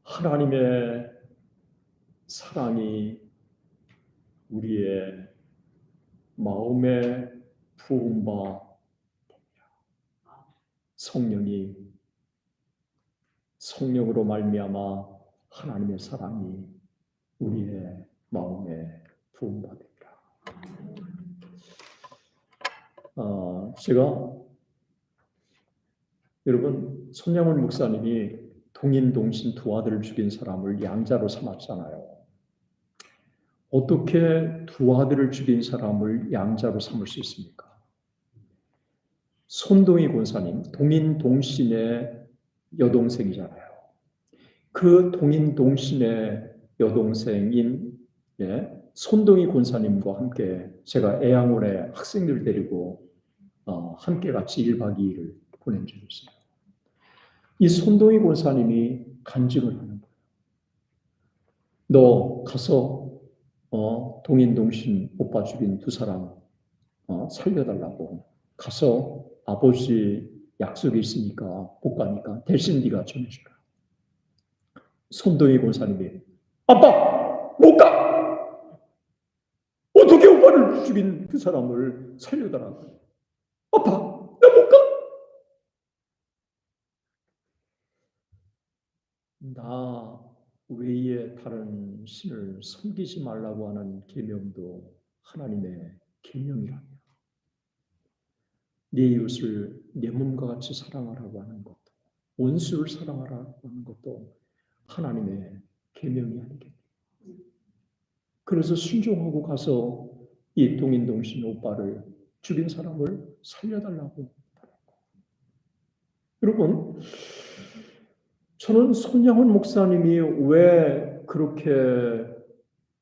하나님의 사랑이 우리의 마음에 부은 바 성령으로 말미암아 하나님의 사랑이 우리의 마음에 부은 바 됩니다. 제가 여러분 손양훈 목사님이 동인 동신 두 아들을 죽인 사람을 양자로 삼았잖아요. 어떻게 두 아들을 죽인 사람을 양자로 삼을 수 있습니까? 손동희 권사님, 동인 동신의 여동생이잖아요. 그 동인 동신의 여동생인 손동희 권사님과 함께 제가 애양원에 학생들 데리고 함께 같이 1박 2일을 보낸 적이 있어요. 이 손동희 권사님이 간증을 하는 거예요. 너 가서 동인 동신 오빠 죽인 두 사람 살려달라고 가서 아버지 약속이 있으니까 못 가니까 대신 네가 전해주라. 손동희 권사님이 아빠 못 가! 어떻게 오빠를 죽인 그 사람을 살려달라고? 아빠 나 못 가! 나 외에 다른 신을 섬기지 말라고 하는 계명도 하나님의 계명이라며 네 이웃을 내 몸과 같이 사랑하라고 하는 것도 원수를 사랑하라고 하는 것도 하나님의 계명이 아니겠니? 그래서 순종하고 가서 이 동인동신 오빠를 죽인 사람을 살려달라고. 여러분, 저는 손양훈 목사님이 왜 그렇게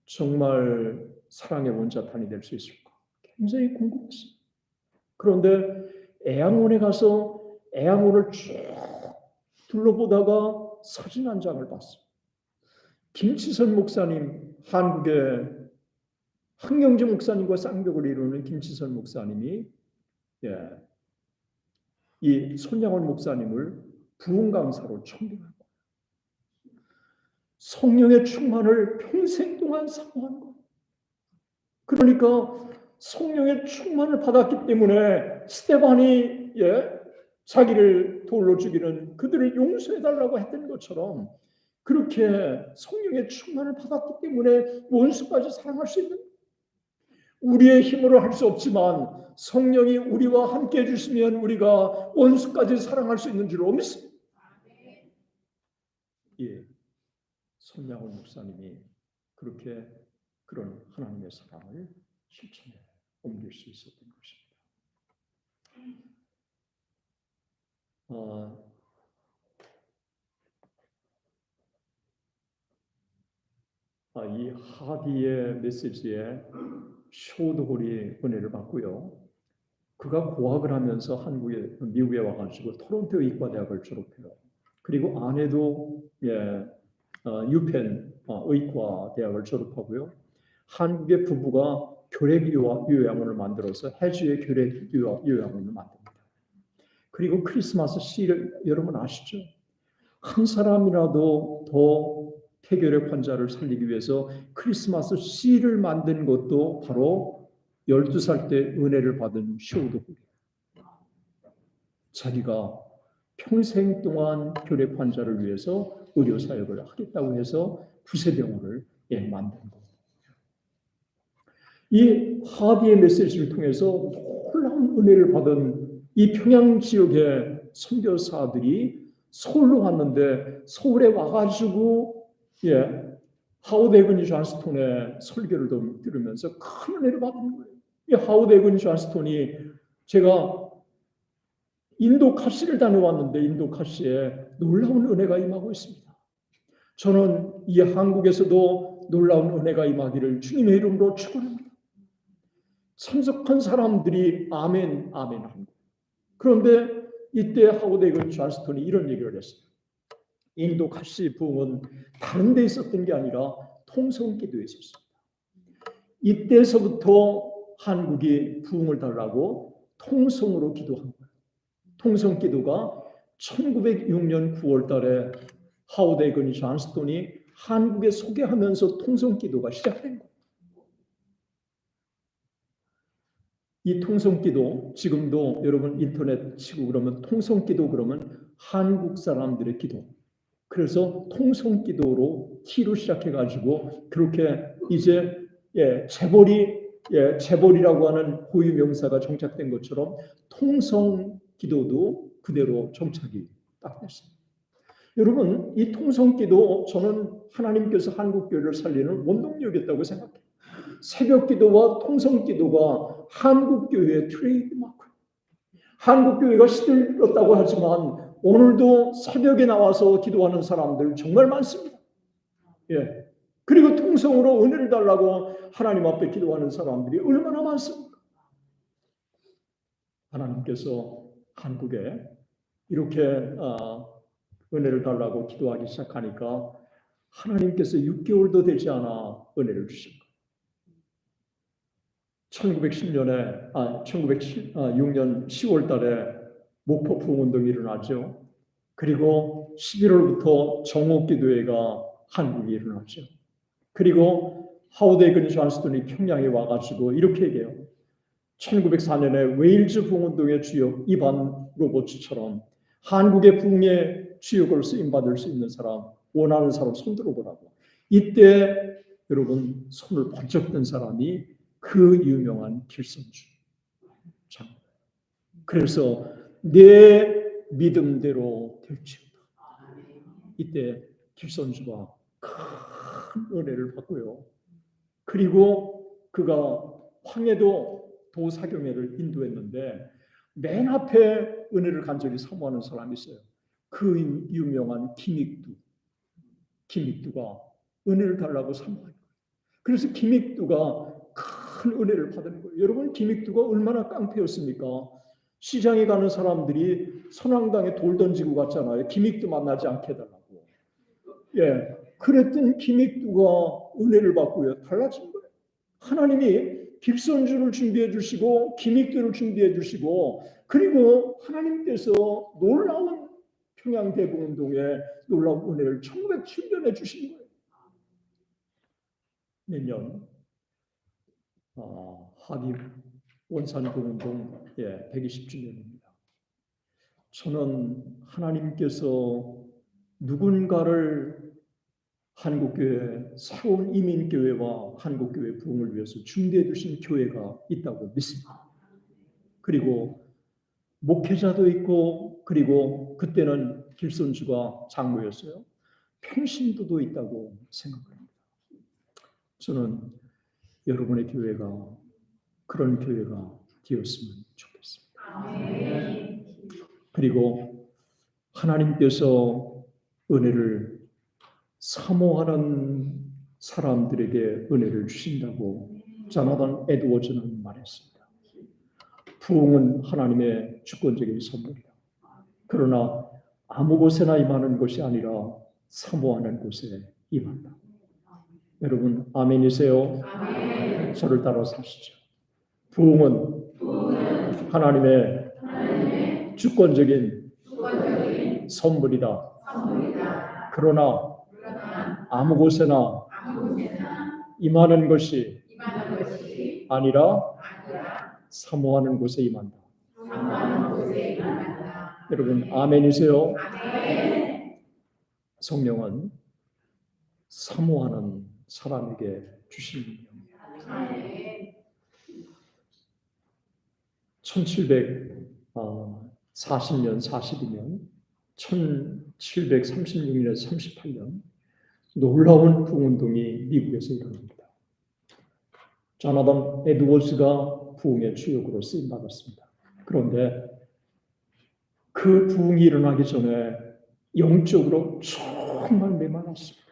정말 사랑의 원자탄이 될 수 있을까? 굉장히 궁금했어요. 그런데 애양원에 가서 애양원을 쭉 둘러보다가 사진 한 장을 봤어요. 김치선 목사님, 한국의 황영재 목사님과 쌍벽을 이루는 김치선 목사님이 이 손양원 목사님을 부흥 강사로 청빙한 거예요. 성령의 충만을 평생 동안 사모한 거예요. 그러니까 성령의 충만을 받았기 때문에 스데반이 자기를 돌로 죽이는 그들을 용서해달라고 했던 것처럼 그렇게 성령의 충만을 받았기 때문에 원수까지 사랑할 수 있는, 우리의 힘으로 할 수 없지만 성령이 우리와 함께 해주시면 우리가 원수까지 사랑할 수 있는 줄 믿습니다. 손양훈 목사님이 그렇게 그런 하나님의 사랑을 실천에 옮길 수 있었던 것입니다. 이 하디의 메시지에 쇼드홀이 은혜를 받고요. 그가 고학을 하면서 미국에 와가지고 토론토 의과대학을 졸업해요. 그리고 아내도 유펜 의과대학을 졸업하고요. 한국의 부부가 교례요양원을 만들어서 해주의 교례요양원을 만듭니다. 그리고 크리스마스 시를 여러분 아시죠? 한 사람이라도 더 폐결핵 환자를 살리기 위해서 크리스마스 시를 만든 것도 바로 12살 때 은혜를 받은 쇼우드홀이에요. 자기가 평생 동안 결핵 환자를 위해서 의료사역을 하겠다고 해서 구세병원을 만든 거예요. 이 하디의 메시지를 통해서 놀라운 은혜를 받은 이 평양 지역의 선교사들이 서울로 왔는데 서울에 와가지고 하워드 에그니 존스톤의 설교를 들으면서 큰 은혜를 받은 거예요. 이 하워드 에그니 존스톤이 제가 인도 카시를 다녀왔는데 인도 카시에 놀라운 은혜가 임하고 있습니다. 저는 이 한국에서도 놀라운 은혜가 임하기를 주님의 이름으로 축원합니다. 참석한 사람들이 아멘 아멘 한 거예요. 그런데 이때 하워드 에그니 존스톤이 이런 얘기를 했어요. 인도 카시 부흥은 다른 데 있었던 게 아니라 통성기도에 있었습니다. 이때서부터 한국이 부흥을 달라고 통성으로 기도한 거예요. 통성기도가 1906년 9월 달에 하워드 에그니 존스톤이 한국에 소개하면서 통성기도가 시작된 거예요. 이 통성기도 지금도 여러분 인터넷 치고 그러면 통성기도 그러면 한국 사람들의 기도. 그래서 통성기도로 T로 시작해가지고 그렇게 이제 재벌이라고 하는 고유명사가 정착된 것처럼 통성기도도 그대로 정착이 딱 됐습니다. 여러분 이 통성기도 저는 하나님께서 한국교회를 살리는 원동력이었다고 생각해요. 새벽 기도와 통성 기도가 한국 교회의 트레이드마크. 한국 교회가 시들었다고 하지만 오늘도 새벽에 나와서 기도하는 사람들 정말 많습니다. 예. 그리고 통성으로 은혜를 달라고 하나님 앞에 기도하는 사람들이 얼마나 많습니까? 하나님께서 한국에 이렇게 은혜를 달라고 기도하기 시작하니까 하나님께서 6개월도 되지 않아 은혜를 주신 거예요. 1906년 10월 달에 목포 부흥운동이 일어나죠. 그리고 11월부터 정옥기도회가 한국에 일어나죠. 그리고 하워드 존스턴이 평양에 와가지고 이렇게 얘기해요. 1904년에 웨일즈 부흥운동의 주역 이반 로버츠처럼 한국의 부흥의 주역으로 쓰임받을 수 있는 사람, 원하는 사람 손 들어보라고. 이때 여러분 손을 번쩍 든 사람이 그 유명한 길선주 장. 그래서 내 믿음대로 될지어다. 이때 길선주가 큰 은혜를 받고요. 그리고 그가 황해도 도사경회를 인도했는데 맨 앞에 은혜를 간절히 사모하는 사람이 있어요. 그 유명한 김익두가 은혜를 달라고 사모한 거예요. 그래서 김익두가 큰 은혜를 받은 거예요. 여러분 김익두가 얼마나 깡패였습니까? 시장에 가는 사람들이 선왕당에 돌 던지고 갔잖아요. 김익두 만나지 않게 해달라고. 예, 그랬던 김익두가 은혜를 받고요. 달라진 거예요. 하나님이 길선주를 준비해 주시고 김익두를 준비해 주시고 그리고 하나님께서 놀라운 평양대부운동에 놀라운 은혜를 1907년에 주신 거예요. 내년 하기 원산부운동 120주년입니다. 저는 하나님께서 누군가를 한국교회, 새로운 이민교회와 한국교회 부흥을 위해서 준비해 주신 교회가 있다고 믿습니다. 그리고 목회자도 있고 그리고 그때는 길선주가 장로였어요. 평신도도 있다고 생각합니다. 저는 여러분의 교회가 그런 교회가 되었으면 좋겠습니다. 그리고 하나님께서 은혜를 사모하는 사람들에게 은혜를 주신다고 조나단 에드워즈는 말했습니다. 부흥은 하나님의 주권적인 선물이다. 그러나 아무 곳에나 임하는 것이 아니라 사모하는 곳에 임한다. 여러분 아멘이세요? 아멘. 저를 따라 사시죠. 부흥은 하나님의 주권적인 선물이다. 그러나 아무 곳에나 임하는 것이 아니라 사모하는 곳에 임한다. 여러분 아멘이세요? 성령은 사모하는 사람에게 주시는 영이에요. 1740년, 42년, 1736년, 38년 놀라운 부흥운동이 미국에서 일어납니다. 조나단 에드워즈가 부흥의 주역으로 쓰임받았습니다. 그런데 그 부흥이 일어나기 전에 영적으로 정말 메말랐습니다.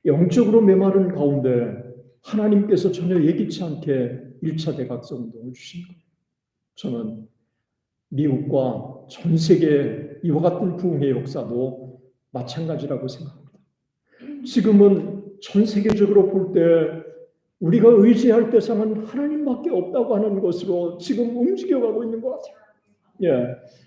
영적으로 메마른 가운데 하나님께서 전혀 예기치 않게 1차 대각성운동을 주신 거예요. 저는 미국과 전 세계 이와 같은 부흥의 역사도 마찬가지라고 생각합니다. 지금은 전 세계적으로 볼 때 우리가 의지할 대상은 하나님밖에 없다고 하는 것으로 지금 움직여가고 있는 것 같아요. 예,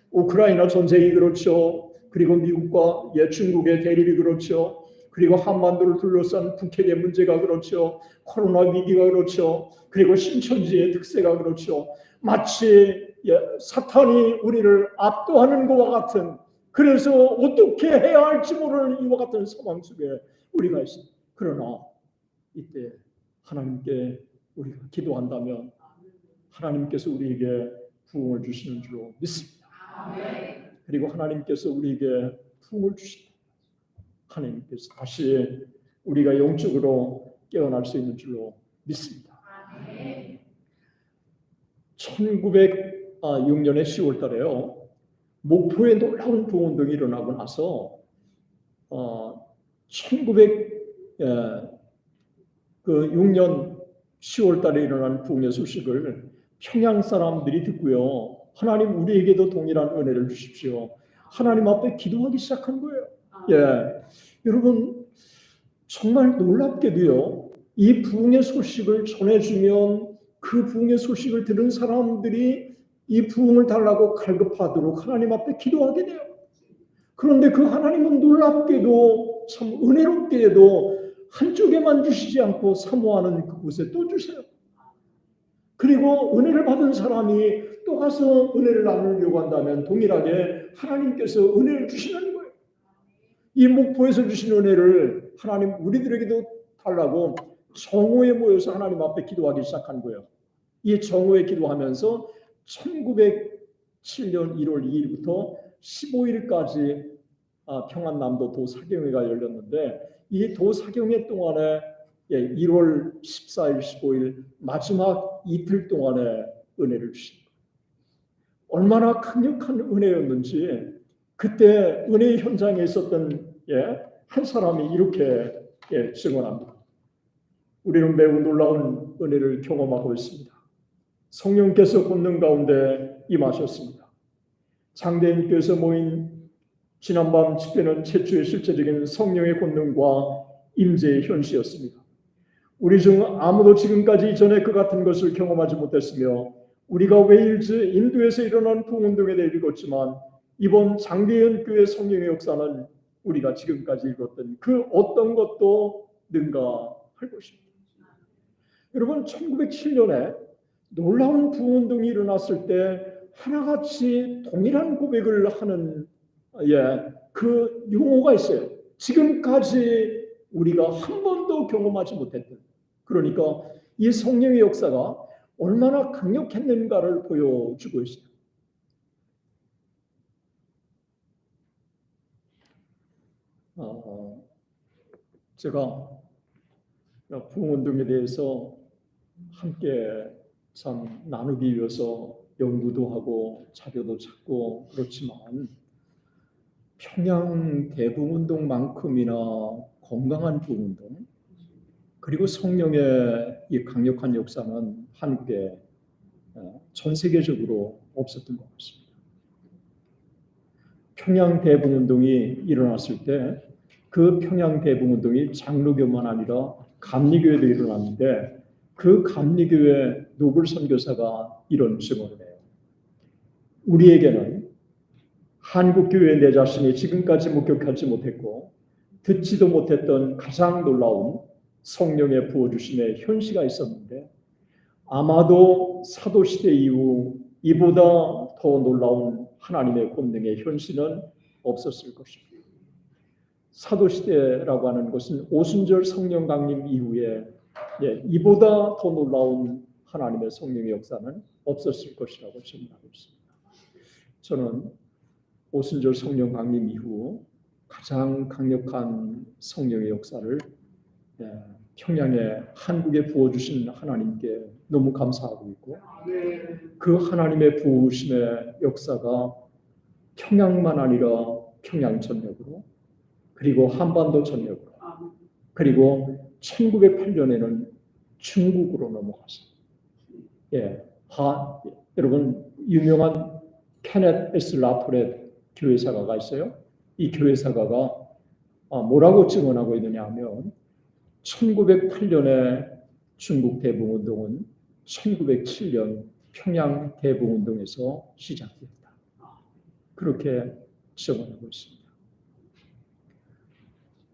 우크라이나 전쟁이 그렇죠. 그리고 미국과 중국의 대립이 그렇죠. 그리고 한반도를 둘러싼 북핵의 문제가 그렇죠. 코로나 위기가 그렇죠. 그리고 신천지의 특세가 그렇죠. 마치 사탄이 우리를 압도하는 것과 같은, 그래서 어떻게 해야 할지 모르는 이와 같은 상황 속에 우리가 있습니다. 그러나 이때 하나님께 우리가 기도한다면 하나님께서 우리에게 부흥을 주시는 줄로 믿습니다. 그리고 하나님께서 우리에게 부흥을 주신다. 하나님께서 다시 우리가 영적으로 깨어날 수 있는 줄로 믿습니다. 1906년에 10월 달에요. 목포에 놀라운 부흥운동이 일어나고 나서 1906년 10월 달에 일어난 부흥의 소식을 평양 사람들이 듣고요. 하나님 우리에게도 동일한 은혜를 주십시오. 하나님 앞에 기도하기 시작한 거예요. 여러분 정말 놀랍게도요. 이 부흥의 소식을 전해주면 그 부흥의 소식을 들은 사람들이 이 부흥을 달라고 갈급하도록 하나님 앞에 기도하게 돼요. 그런데 그 하나님은 놀랍게도 참 은혜롭게도 한쪽에만 주시지 않고 사모하는 그곳에 또 주세요. 그리고 은혜를 받은 사람이 또 가서 은혜를 나누려고 한다면 동일하게 하나님께서 은혜를 주시는 거예요. 이 목포에서 주신 은혜를 하나님 우리들에게도 달라고 정오에 모여서 하나님 앞에 기도하기 시작한 거예요. 이 정오에 기도하면서 1907년 1월 2일부터 15일까지 평안남도 도사경회가 열렸는데 이 도사경회 동안에 1월 14일, 15일 마지막 이틀 동안에 은혜를 주신 거예요. 얼마나 강력한 은혜였는지 그때 은혜의 현장에 있었던 한 사람이 이렇게 증언합니다. 우리는 매우 놀라운 은혜를 경험하고 있습니다. 성령께서 권능 가운데 임하셨습니다. 장대인교회에서 모인 지난밤 집회는 최초의 실제적인 성령의 권능과 임재의 현시였습니다. 우리 중 아무도 지금까지 이전에 그 같은 것을 경험하지 못했으며 우리가 웨일즈, 인도에서 일어난 부흥운동에 대해 읽었지만 이번 장대인 교회 성령의 역사는 우리가 지금까지 읽었던 그 어떤 것도 능가할 것입니다. 여러분 1907년에 놀라운 부흥운동이 일어났을 때 하나같이 동일한 고백을 하는 그 용어가 있어요. 지금까지 우리가 한 번도 경험하지 못했던, 그러니까 이 성령의 역사가 얼마나 강력했는가를 보여주고 있어요. 제가 부흥운동에 대해서 함께 참 나누기 위해서 연구도 하고 자료도 찾고 그렇지만 평양 대부흥운동만큼이나 건강한 부흥운동 그리고 성령의 이 강력한 역사는 한국에 전 세계적으로 없었던 것 같습니다. 평양 대부흥운동이 일어났을 때 그 평양 대부흥운동이 장로교만 아니라 감리교회도 일어났는데 그 감리교회 노블 선교사가 이런 증언을 해요. 우리에게는 한국교회 내 자신이 지금까지 목격하지 못했고 듣지도 못했던 가장 놀라운 성령의 부어주심의 현시가 있었는데 아마도 사도시대 이후 이보다 더 놀라운 하나님의 권능의 현시는 없었을 것입니다. 사도시대라고 하는 것은 오순절 성령 강림 이후에 이보다 더 놀라운 하나님의 성령의 역사는 없었을 것이라고 증언하고 있습니다. 저는 오순절 성령 강림 이후 가장 강력한 성령의 역사를 평양에 한국에 부어주신 하나님께 너무 감사하고 있고 그 하나님의 부으심의 역사가 평양만 아니라 평양 전역으로 그리고 한반도 전역으로 그리고 1908년에는 중국으로 넘어갔습니다. 여러분 유명한 케넷 S. 라토렛 교회사가가 있어요. 이 교회사가가 뭐라고 증언하고 있느냐 하면 1908년에 중국 대부흥운동은 1907년 평양 대부흥운동에서 시작됐다. 그렇게 증언하고 있습니다.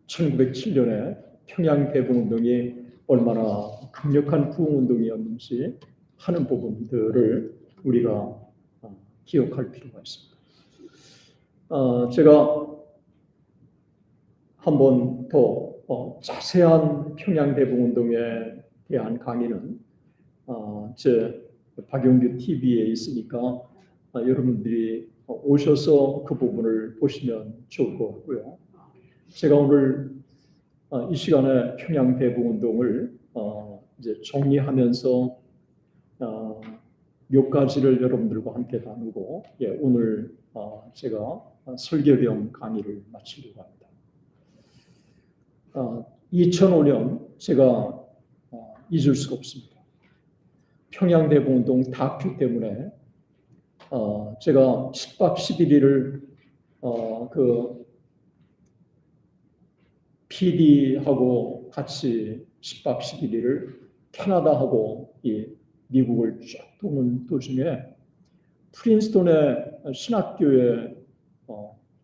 1907년에 평양 대부흥운동이 얼마나 강력한 부흥운동이었는지 하는 부분들을 우리가 기억할 필요가 있습니다. 제가 한 번 더 자세한 평양 대부흥운동에 대한 강의는 제 박용규 TV에 있으니까 여러분들이 오셔서 그 부분을 보시면 좋을 것 같고요. 제가 오늘 이 시간에 평양 대부흥운동을 이제 정리하면서 몇 가지를 여러분들과 함께 나누고 오늘 제가 설교 겸 강의를 마치려고 합니다. 2005년 제가 잊을 수가 없습니다. 평양대공운동 다큐 때문에 제가 10박 11일을 그 PD하고 같이 10박 11일을 캐나다하고 이 미국을 쭉 도는 도중에 프린스톤의 신학교의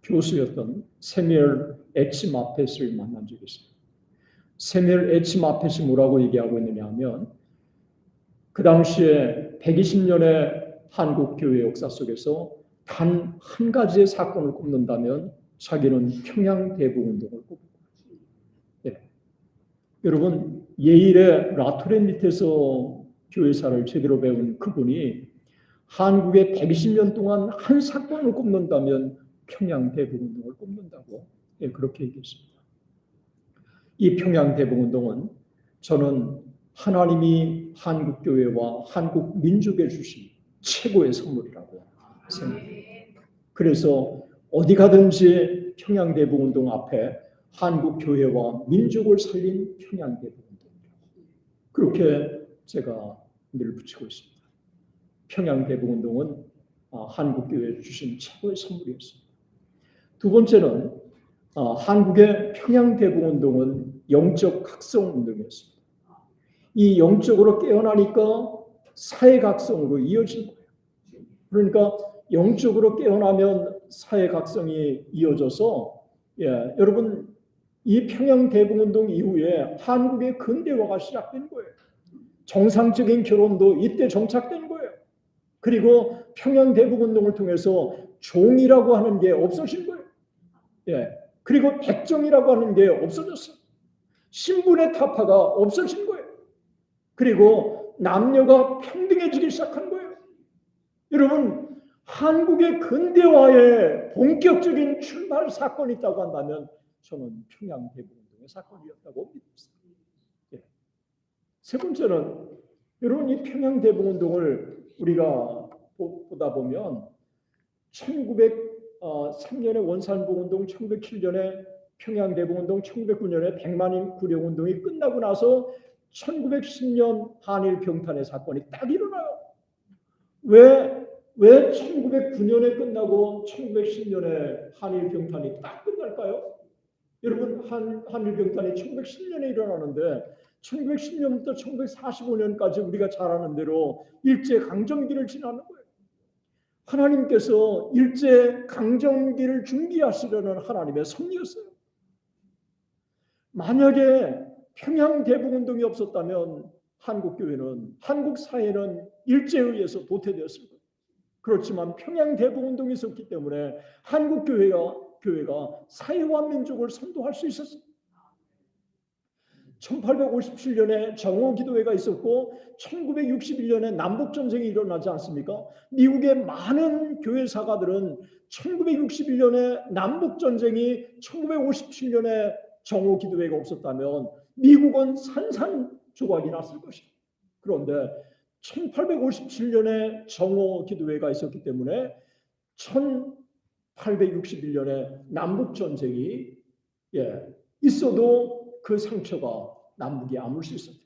교수였던 세뮤엘 H. 마펫을 만난 적이 있습니다. 세뮤엘 H. 마펫이 뭐라고 얘기하고 있느냐 하면 그 당시에 120년의 한국 교회 역사 속에서 단 한 가지의 사건을 꼽는다면 자기는 평양 대북운동을 꼽습니다. 여러분, 예일의 라토렌 밑에서 교회사를 제대로 배운 그분이 한국에 120년 동안 한 사건을 꼽는다면 평양 대북운동을 꼽는다고 그렇게 얘기했습니다. 이 평양 대북운동은 저는 하나님이 한국 교회와 한국 민족에 주신 최고의 선물이라고 생각합니다. 그래서 어디 가든지 평양 대북운동 앞에 한국 교회와 민족을 살린 평양 대북운동이라고 그렇게 제가 늘 붙이고 있습니다. 평양 대북운동은 한국 교회에 주신 최고의 선물이었습니다. 두 번째는 한국의 평양 대북운동은 영적 각성 운동이었습니다. 이 영적으로 깨어나니까 사회각성으로 이어진 거예요. 그러니까 영적으로 깨어나면 사회각성이 이어져서 여러분 이 평양 대북운동 이후에 한국의 근대화가 시작된 거예요. 정상적인 결혼도 이때 정착된 거예요. 그리고 평양 대북운동을 통해서 종이라고 하는 게 없어진 거예요. 그리고 백정이라고 하는 게 없어졌어요. 신분의 타파가 없어진 거예요. 그리고 남녀가 평등해지기 시작한 거예요. 여러분, 한국의 근대화의 본격적인 출발 사건이 있다고 한다면 저는 평양 대북운동의 사건이었다고 믿습니다. 세 번째는 여러분 이 평양 대북운동을 우리가 보다 보면 1903년에 원산복운동, 1907년에 평양 대북운동, 1909년에 백만인 구령운동이 끝나고 나서 1910년 한일 병탄의 사건이 딱 일어나요. 왜 1909년에 끝나고 1910년에 한일 병탄이 딱 끝날까요? 여러분 한일 병탄이 1910년에 일어나는데 1910년부터 1945년까지 우리가 잘 아는 대로 일제 강점기를 지나는 거예요. 하나님께서 일제 강점기를 준비하시려는 하나님의 섭리였어요. 만약에 평양 대북운동이 없었다면 한국 교회는 한국 사회는 일제에 의해서 도태되었을 거예요. 그렇지만 평양 대북운동이 있었기 때문에 한국 교회가 사회와 민족을 선도할 수 있었어요. 1857년에 정오기도회가 있었고 1961년에 남북전쟁이 일어나지 않습니까? 미국의 많은 교회 사가들은 1961년에 남북전쟁이 1957년에 정오기도회가 없었다면 미국은 산산조각이 났을 것입니다. 그런데 1857년에 정오기도회가 있었기 때문에 1861년에 남북전쟁이 있어도 그 상처가 남북이 아물 수 있었습니다.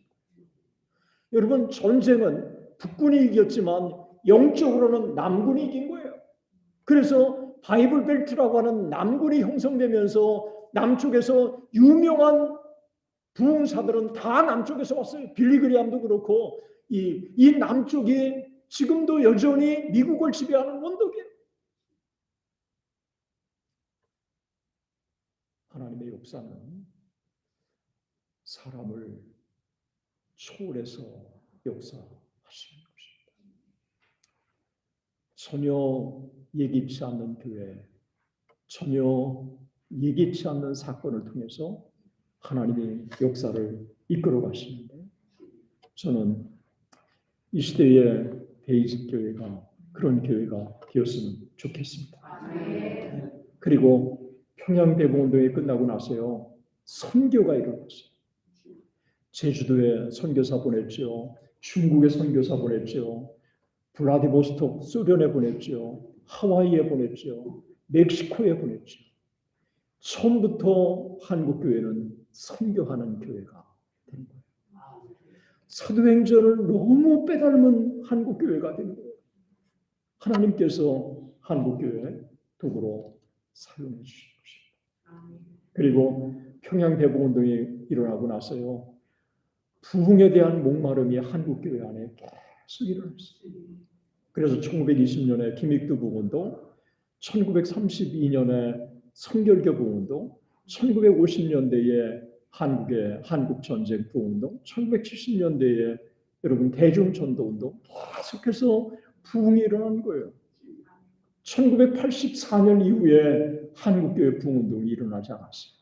여러분, 전쟁은 북군이 이겼지만 영적으로는 남군이 이긴 거예요. 그래서 바이블 벨트라고 하는 남군이 형성되면서 남쪽에서 유명한 부흥사들은 다 남쪽에서 왔어요. 빌리그리암도 그렇고 이 남쪽이 지금도 여전히 미국을 지배하는 원덕이에요. 하나님의 역사는 사람을 초월해서 역사하시는 것입니다. 전혀 예기치 않는 교회, 전혀 예기치 않는 사건을 통해서 하나님의 역사를 이끌어 가시는데 저는 이 시대의 베이직 교회가 그런 교회가 되었으면 좋겠습니다. 그리고 평양 대북운동이 끝나고 나서요 선교가 일어났어요. 제주도에 선교사 보냈죠. 중국에 선교사 보냈죠. 블라디보스톡 소련에 보냈죠. 하와이에 보냈죠. 멕시코에 보냈죠. 처음부터 한국교회는 선교하는 교회가 된 거예요. 사도행전을 너무 빼닮은 한국교회가 된 거예요. 하나님께서 한국교회 도구로 사용해 주신 것입니다. 그리고 평양대복운동이 일어나고 나서요. 부흥에 대한 목마름이 한국교회 안에 계속 일어났어요. 그래서 1920년에 김익두 부흥운동, 1932년에 성결교 부흥운동, 1950년대에 한국의 한국전쟁 부흥운동, 1970년대에 여러분 대중전도운동 계속해서 부흥이 일어난 거예요. 1984년 이후에 한국교회 부흥운동이 일어나지 않았어요.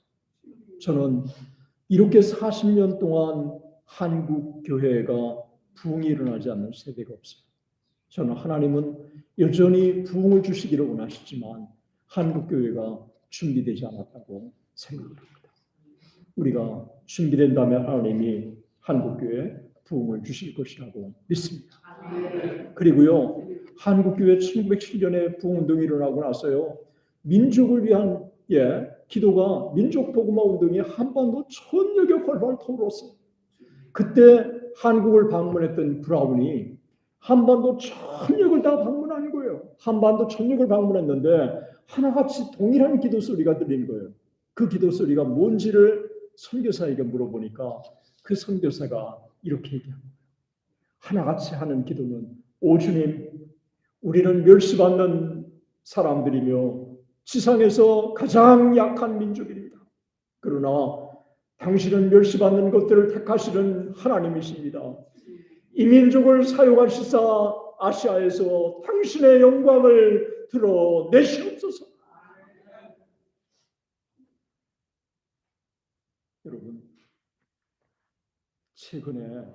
저는 이렇게 40년 동안 한국교회가 부흥이 일어나지 않는 세대가 없어요. 저는 하나님은 여전히 부흥을 주시기를 원하시지만 한국교회가 준비되지 않았다고 생각합니다. 우리가 준비된다면 하나님이 한국교회에 부흥을 주실 것이라고 믿습니다. 그리고요, 한국교회 1907년에 부흥운동이 일어나고 나서요, 민족을 위한 기도가 민족복음화 운동이 한반도 전역에 활활 타올랐어요. 그때 한국을 방문했던 브라운이 한반도 전역을 다 방문한 거예요. 한반도 전역을 방문했는데 하나같이 동일한 기도 소리가 들리는 거예요. 그 기도 소리가 뭔지를 선교사에게 물어보니까 그 선교사가 이렇게 얘기합니다. 하나같이 하는 기도는 오 주님, 우리는 멸시받는 사람들이며 지상에서 가장 약한 민족입니다. 그러나 당신은 멸시받는 것들을 택하시는 하나님이십니다. 이 민족을 사용하시사 아시아에서 당신의 영광을 드러내시옵소서. 여러분, 최근에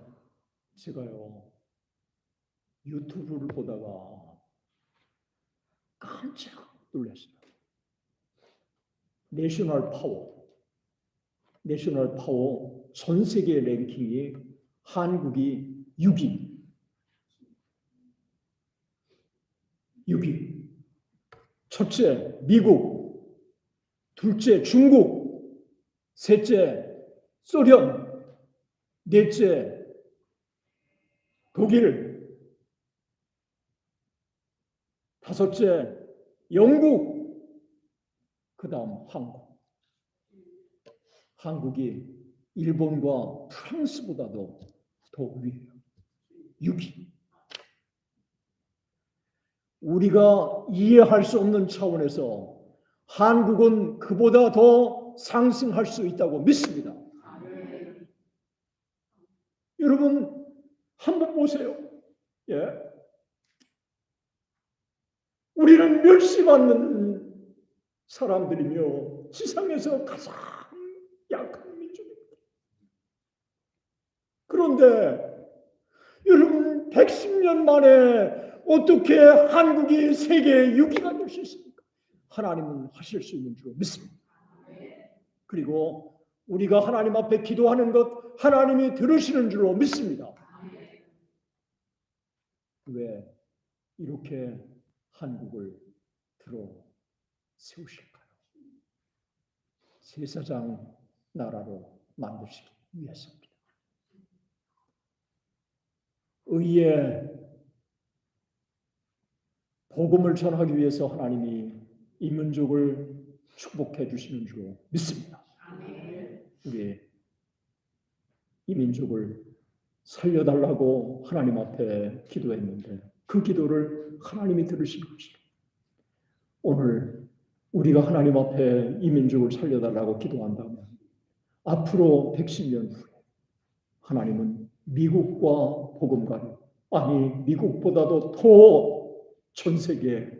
제가요 유튜브를 보다가 깜짝 놀랐어요. 내셔널 파워 전 세계 랭킹이 한국이 6위. 첫째 미국, 둘째 중국, 셋째 소련, 넷째 독일, 다섯째 영국, 그 다음 한국. 한국이 일본과 프랑스보다도 더 위에요. 6위. 우리가 이해할 수 없는 차원에서 한국은 그보다 더 상승할 수 있다고 믿습니다. 여러분 한번 보세요. 우리는 멸시받는 사람들이며 지상에서 가장 약한 민족입니다. 그런데 여러분 110년 만에 어떻게 한국이 세계 6위가 될 수 있습니까? 하나님은 하실 수 있는 줄 믿습니다. 그리고 우리가 하나님 앞에 기도하는 것 하나님이 들으시는 줄로 믿습니다. 왜 이렇게 한국을 들어 세우실까요? 제사장 나라로 만드시기 위해서입니다. 의의 복음을 전하기 위해서 하나님이 이 민족을 축복해 주시는 줄 믿습니다. 우리 이 민족을 살려달라고 하나님 앞에 기도했는데 그 기도를 하나님이 들으신 것이죠. 오늘 우리가 하나님 앞에 이 민족을 살려달라고 기도한다면 앞으로 110년 후에 하나님은 미국과 복음가를 미국보다도 더 전 세계에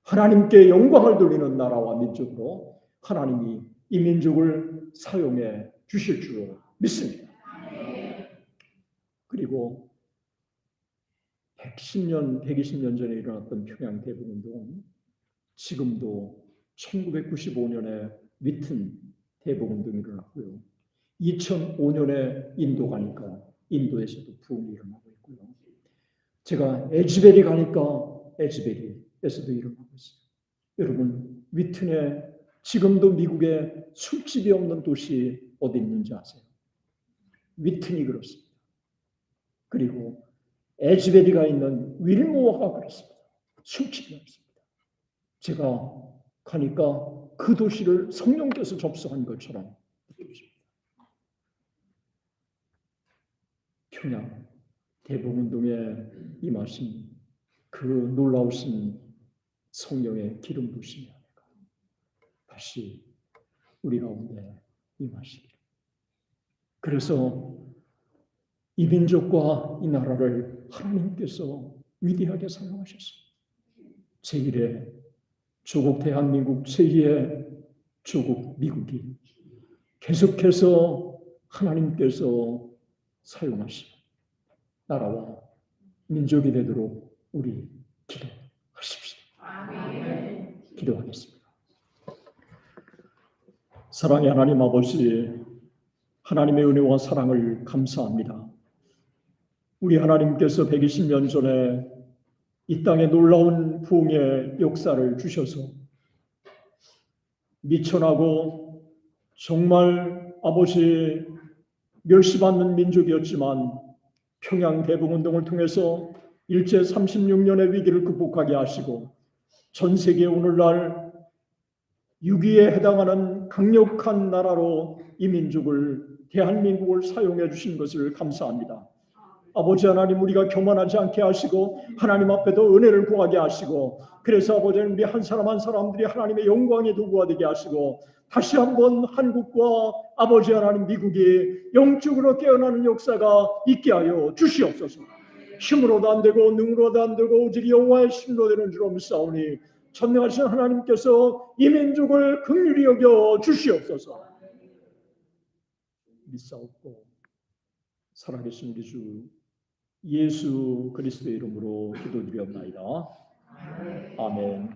하나님께 영광을 돌리는 나라와 민족으로 하나님이 이 민족을 사용해 주실 줄 믿습니다. 그리고 120년 전에 일어났던 평양 대복운동은 지금도 1995년에 위튼 대복운동이 일어났고요. 2005년에 인도 가니까 인도에서도 부흥이 일어나고 있고요. 제가 에즈베리 가니까 에즈베리에서도 일어나고 있어요. 여러분, 위튼에 지금도 미국에 술집이 없는 도시 어디 있는지 아세요? 위튼이 그렇습니다. 그리고 에즈베리가 있는 윌모어가 그렇습니다. 술집이 없습니다. 제가 가니까 그 도시를 성령께서 접수한 것처럼 느껴집니다. 평양 대봉운동에 임하신 그 놀라우신 성령의 기름 부으심이 다시 우리 가운데 임하시기를. 그래서 이 민족과 이 나라를 하나님께서 위대하게 사용하셨습니다. 제1의 조국 대한민국, 제2의 조국 미국이 계속해서 하나님께서 사용하시는 나라와 민족이 되도록 우리 기도하십시다. 기도하겠습니다. 사랑의 하나님 아버지, 하나님의 은혜와 사랑을 감사합니다. 우리 하나님께서 120년 전에 이 땅에 놀라운 부흥의 역사를 주셔서 미천하고 정말 아버지 멸시받는 민족이었지만 평양 대봉운동을 통해서 일제 36년의 위기를 극복하게 하시고 전 세계 오늘날 6위에 해당하는 강력한 나라로 이 민족을 대한민국을 사용해 주신 것을 감사합니다. 아버지 하나님, 우리가 교만하지 않게 하시고 하나님 앞에도 은혜를 구하게 하시고, 그래서 아버지 우리 한 사람 한 사람들이 하나님의 영광의 도구가 되게 하시고, 다시 한번 한국과 아버지 하나님 미국이 영적으로 깨어나는 역사가 있게 하여 주시옵소서. 힘으로도 안 되고 능으로도 안 되고 오직 여호와의 힘으로 되는 줄 믿사오니 전능하신 하나님께서 이 민족을 긍휼히 여겨 주시옵소서. 믿사옵고 살아계신 우리 주 예수 그리스도의 이름으로 기도드리옵나이다. 아멘.